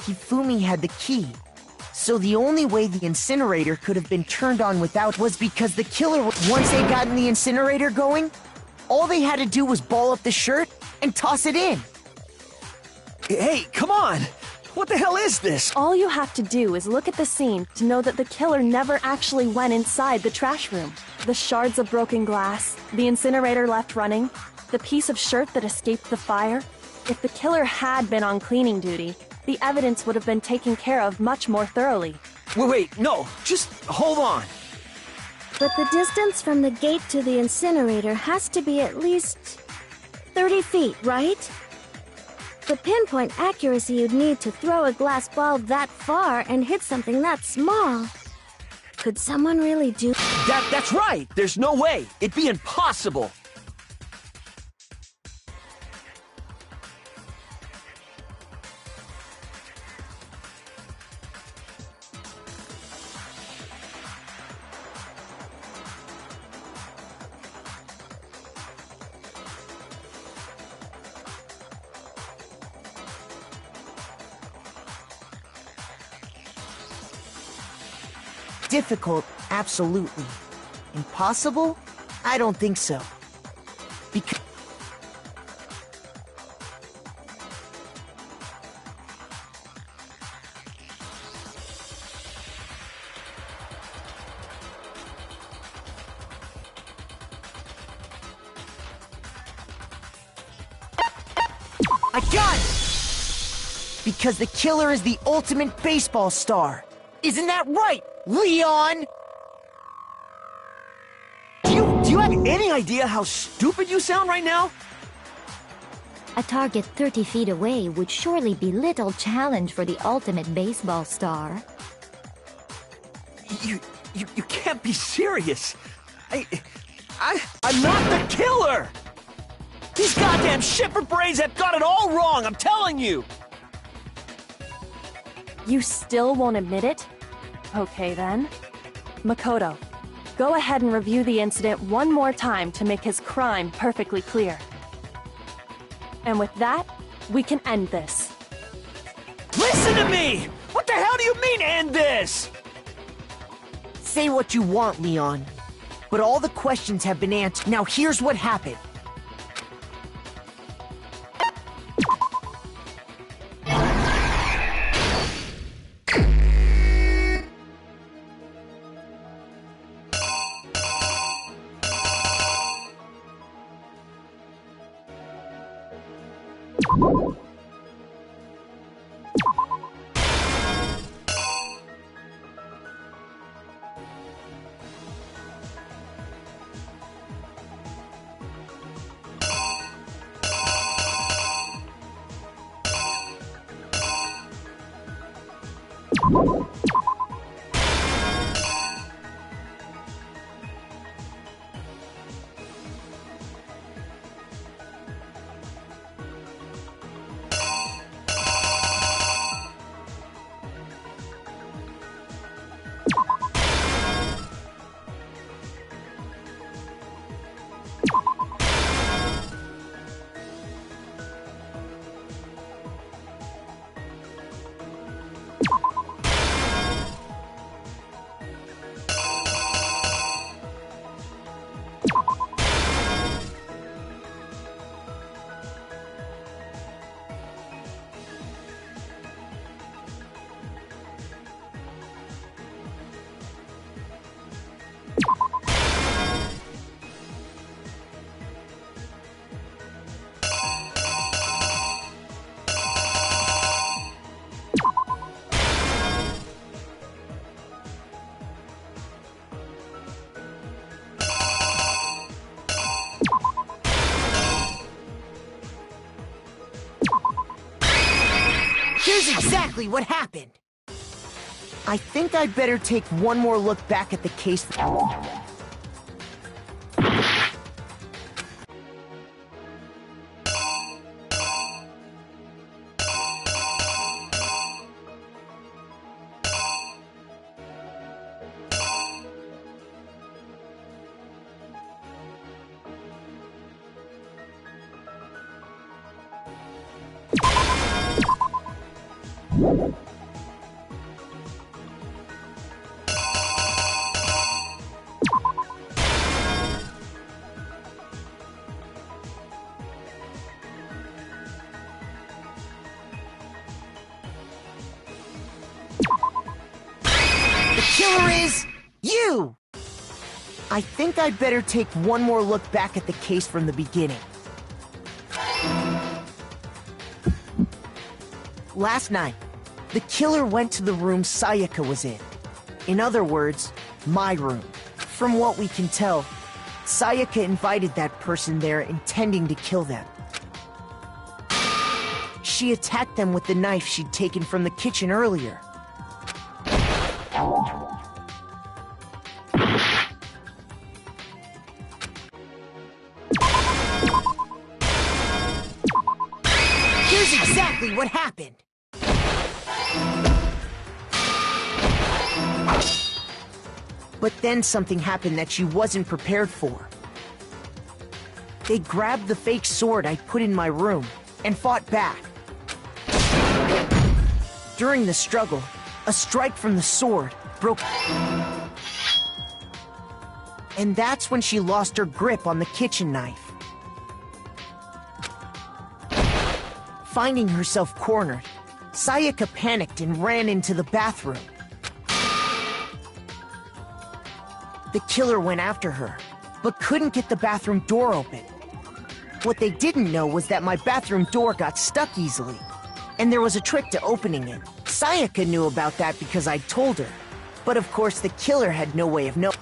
Hifumi had the key. So the only way the incinerator could have been turned on without was because the killer, once they got the incinerator going, all they had to do was ball up the shirt and toss it in. Hey, come on! What the hell is this? All you have to do is look at the scene to know that the killer never actually went inside the trash room. The shards of broken glass, the incinerator left running, the piece of shirt that escaped the fire. If the killer had been on cleaning duty, the evidence would have been taken care of much more thoroughly. Wait, no, just hold on. But the distance from the gate to the incinerator has to be at least 30 feet, right? The pinpoint accuracy you'd need to throw a glass ball that far and hit something that small. Could someone really do that? That's right! There's no way! It'd be impossible! Difficult, absolutely. Impossible? I don't think so. Because I got it! Because the killer is the ultimate baseball star. Isn't that right, Leon? Do you have any idea how stupid you sound right now? A target 30 feet away would surely be little challenge for the ultimate baseball star. You can't be serious. I'm not the killer! These goddamn shipper brains have got it all wrong, I'm telling you! You still won't admit it? Okay then. Makoto, go ahead and review the incident one more time to make his crime perfectly clear. And with that, we can end this. Listen to me! What the hell do you mean, end this? Say what you want, Leon. But all the questions have been answered. Now here's what happened. Here's exactly what happened. I think I'd better take one more look back at the case. Killer is you! I think I'd better take one more look back at the case from the beginning. Last night, the killer went to the room Sayaka was in. In other words, my room. From what we can tell, Sayaka invited that person there intending to kill them. She attacked them with the knife she'd taken from the kitchen earlier. Here's exactly what happened. But then something happened that she wasn't prepared for. They grabbed the fake sword I put in my room and fought back. During the struggle, a strike from the sword broke. And that's when she lost her grip on the kitchen knife. Finding herself cornered, Sayaka panicked and ran into the bathroom. The killer went after her, but couldn't get the bathroom door open. What they didn't know was that my bathroom door got stuck easily, and there was a trick to opening it. Sayaka knew about that because I'd told her, but of course the killer had no way of knowing.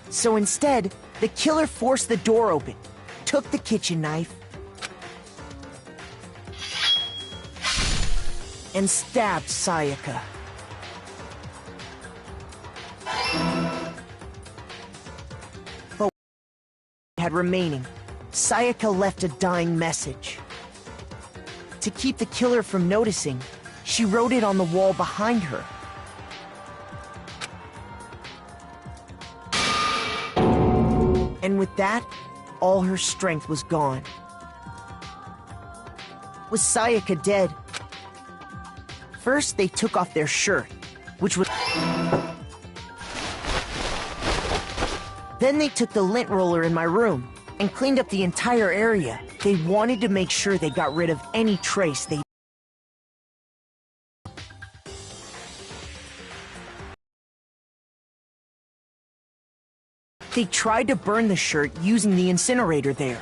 So instead, the killer forced the door open, took the kitchen knife, and stabbed Sayaka. But had remaining, Sayaka left a dying message. To keep the killer from noticing, she wrote it on the wall behind her. And with that, all her strength was gone. Was Sayaka dead? First, they took off their shirt, which was... Then they took the lint roller in my room and cleaned up the entire area. They wanted to make sure they got rid of any trace they... They tried to burn the shirt using the incinerator there.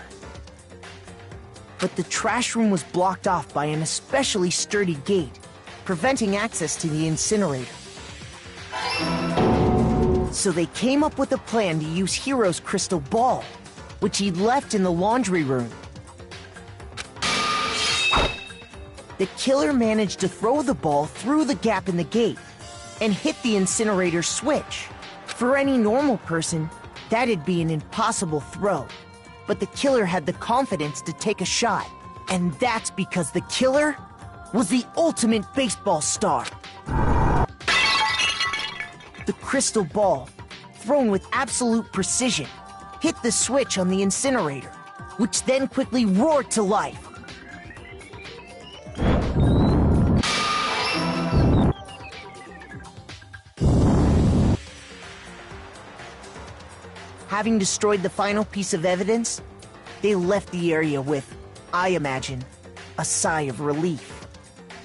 But the trash room was blocked off by an especially sturdy gate, preventing access to the incinerator. So they came up with a plan to use Hiro's crystal ball, which he'd left in the laundry room. The killer managed to throw the ball through the gap in the gate and hit the incinerator switch. For any normal person, that'd be an impossible throw. But the killer had the confidence to take a shot. And that's because the killer was the ultimate baseball star. The crystal ball, thrown with absolute precision, hit the switch on the incinerator, which then quickly roared to life. Having destroyed the final piece of evidence, they left the area with, I imagine, a sigh of relief.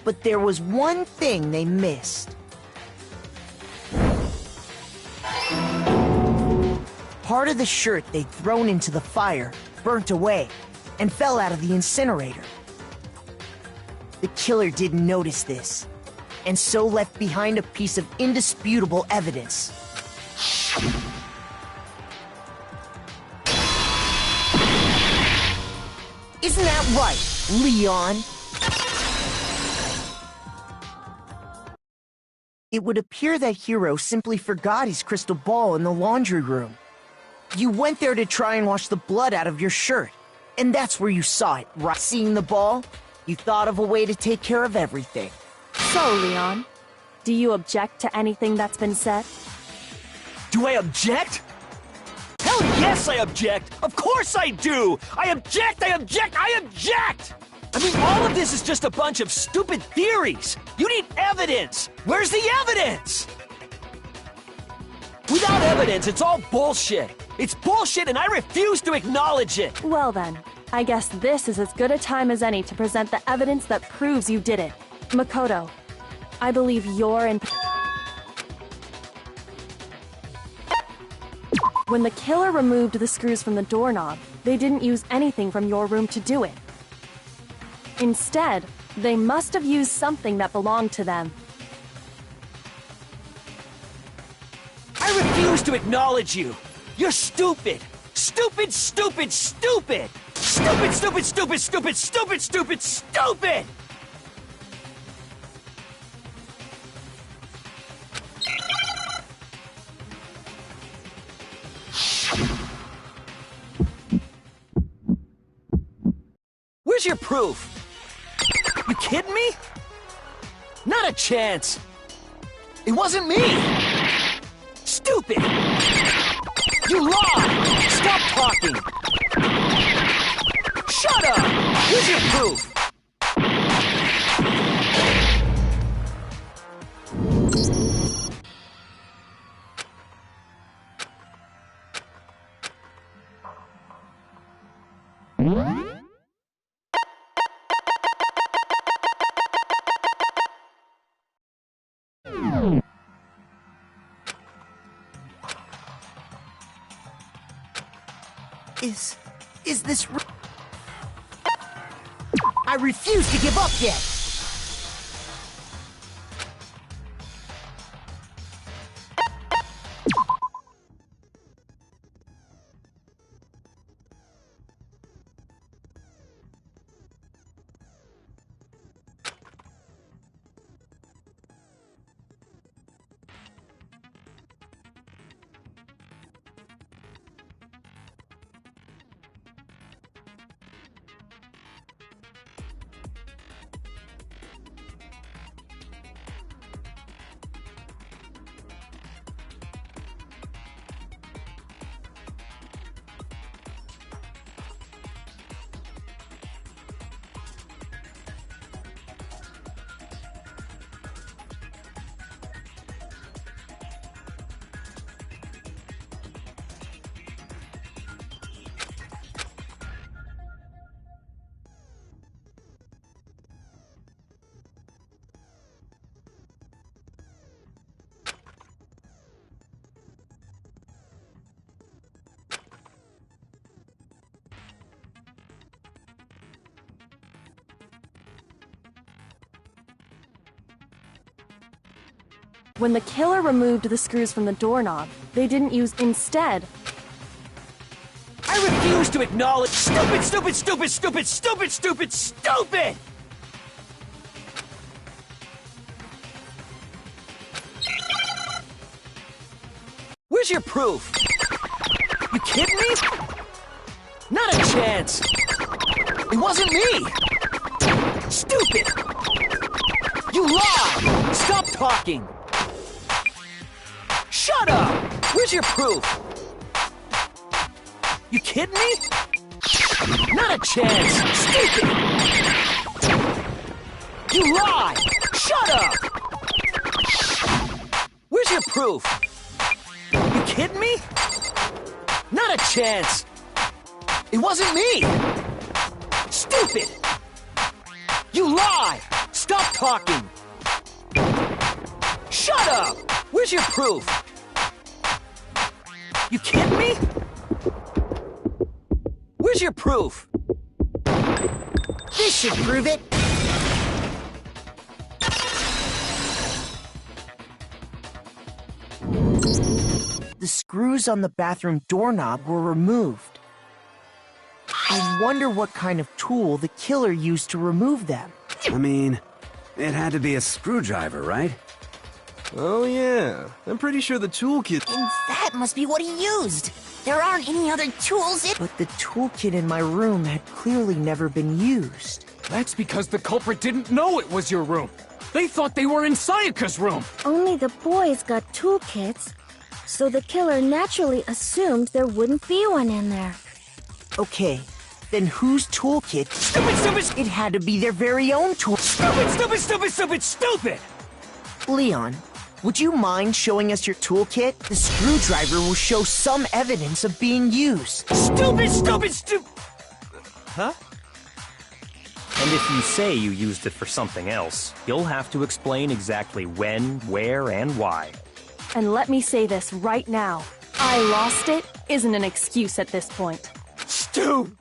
But there was one thing they missed. Part of the shirt they'd thrown into the fire burnt away and fell out of the incinerator. The killer didn't notice this, and so left behind a piece of indisputable evidence. Isn't that right, Leon? It would appear that Hiro simply forgot his crystal ball in the laundry room. You went there to try and wash the blood out of your shirt, and that's where you saw it, right? Seeing the ball, you thought of a way to take care of everything. So, Leon, do you object to anything that's been said? Do I object? Hell yes, I object! Of course I do! I object! I object! I object! I mean, all of this is just a bunch of stupid theories. You need evidence. Where's the evidence? Without evidence, it's all bullshit. It's bullshit and I refuse to acknowledge it. Well then, I guess this is as good a time as any to present the evidence that proves you did it. Makoto, I believe you're in... When the killer removed the screws from the doorknob, they didn't use anything from your room to do it. Instead, they must have used something that belonged to them. I refuse to acknowledge you. You're stupid. Stupid, stupid, stupid. Stupid, stupid, stupid, stupid, stupid, stupid, stupid! Where's your proof? You kidding me? Not a chance. It wasn't me. Stupid. You lied. Stop talking. Shut up. Where's your proof? Is this... I refuse to give up yet! When the killer removed the screws from the doorknob, they didn't use... Instead... I refuse to acknowledge... Stupid, stupid, stupid, stupid, stupid, stupid, stupid! Where's your proof? You kidding me? Not a chance! It wasn't me! Stupid! You lied! Stop talking! Shut up! Where's your proof? You kidding me? Not a chance! Stupid! You lied! Shut up! Where's your proof? You kidding me? Not a chance! It wasn't me! Stupid! You lied! Stop talking! Shut up! Where's your proof? You kidding me? Where's your proof? This should prove it! The screws on the bathroom doorknob were removed. I wonder what kind of tool the killer used to remove them. I mean, it had to be a screwdriver, right? Oh yeah, I'm pretty sure the toolkit... And that must be what he used! There aren't any other tools in... But the toolkit in my room had clearly never been used. That's because the culprit didn't know it was your room. They thought they were in Sayaka's room. Only the boys got toolkits, so the killer naturally assumed there wouldn't be one in there. Okay, then whose toolkit? Stupid! It had to be their very own tool. Stupid! Leon, would you mind showing us your toolkit? The screwdriver will show some evidence of being used. Stupid! Huh? And if you say you used it for something else, you'll have to explain exactly when, where, and why. And let me say this right now. I lost it isn't an excuse at this point. Stupid!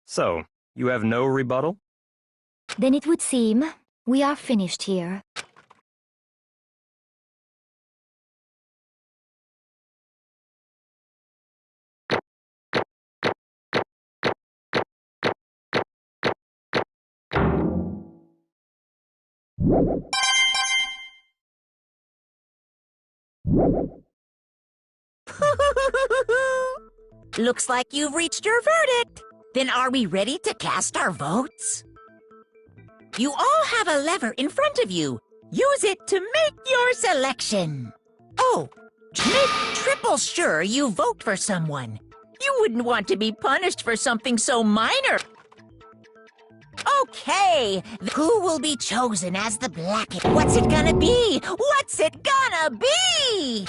So, you have no rebuttal? Then it would seem we are finished here. Looks like you've reached your verdict. Then are we ready to cast our votes? You all have a lever in front of you. Use it to make your selection. Oh, make triple sure you vote for someone. You wouldn't want to be punished for something so minor. Okay, who will be chosen as the Black? What's it gonna be? What's it gonna be?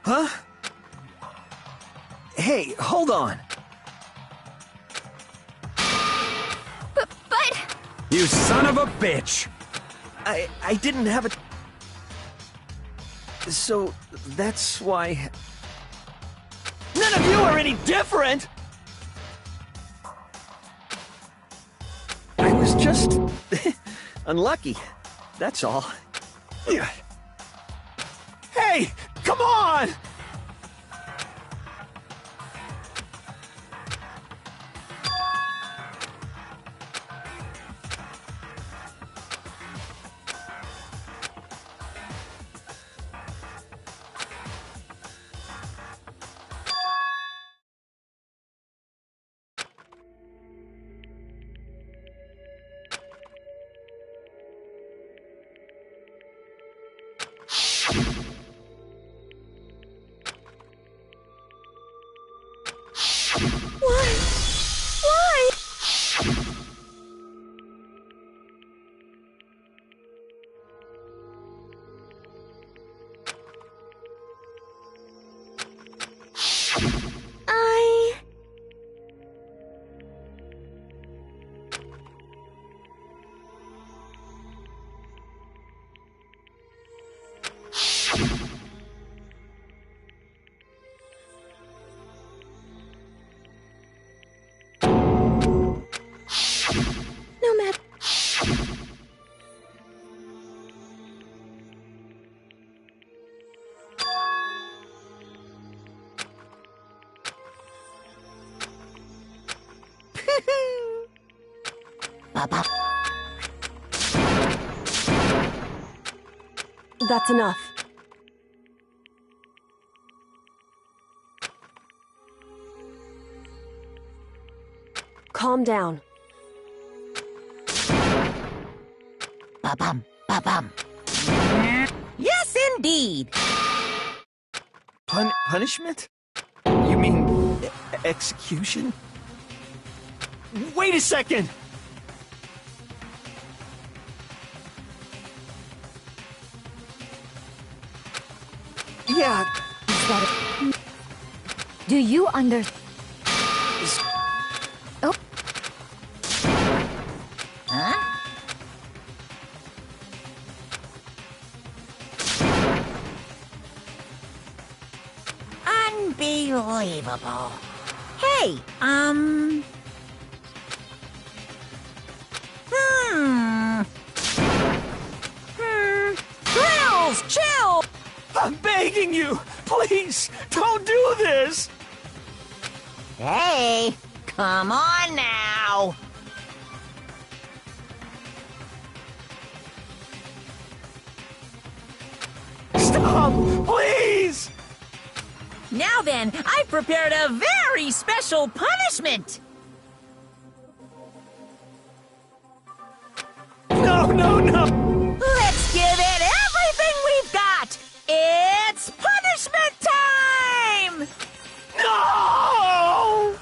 Huh? Hey, hold on. But... You son of a bitch! I didn't have a... So, that's why... None of you are any different! I was just... unlucky. That's all. Hey! Come on! That's enough. Calm down. Ba-bum, ba-bum. Yes, indeed. Punishment? You mean execution? Wait a second! Yeah. Do you under... Oh. Huh? Unbelievable. Hey, Grills, chill! I'm begging you! Please, don't do this! Hey, come on now! Stop! Please! Now then, I've prepared a very special punishment! No, no, no! Let's give it everything we've got! It's punishment time! No!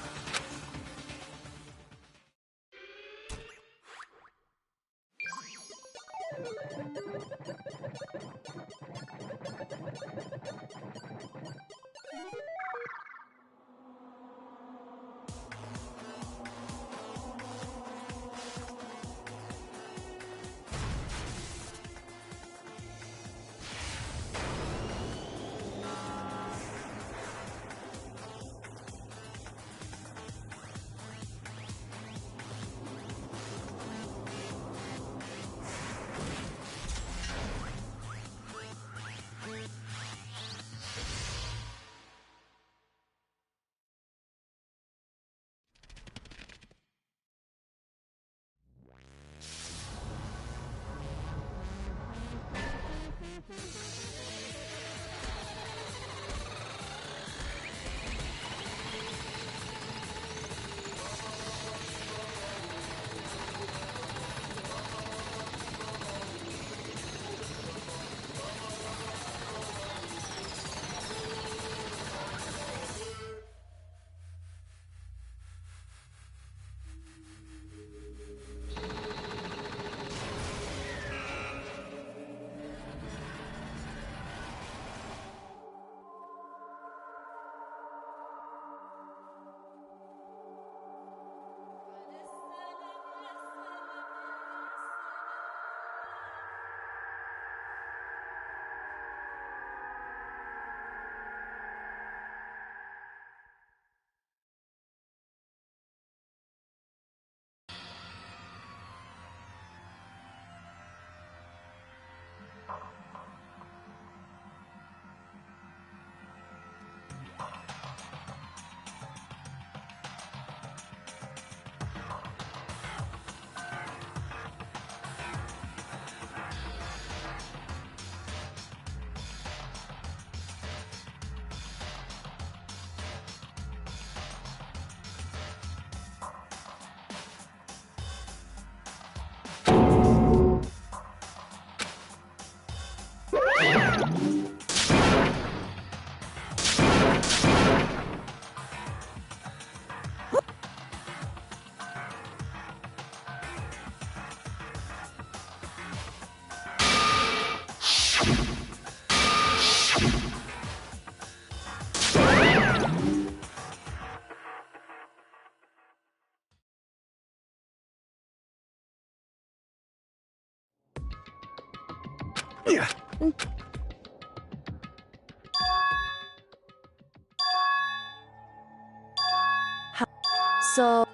So...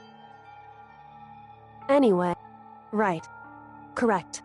Anyway, right. Correct.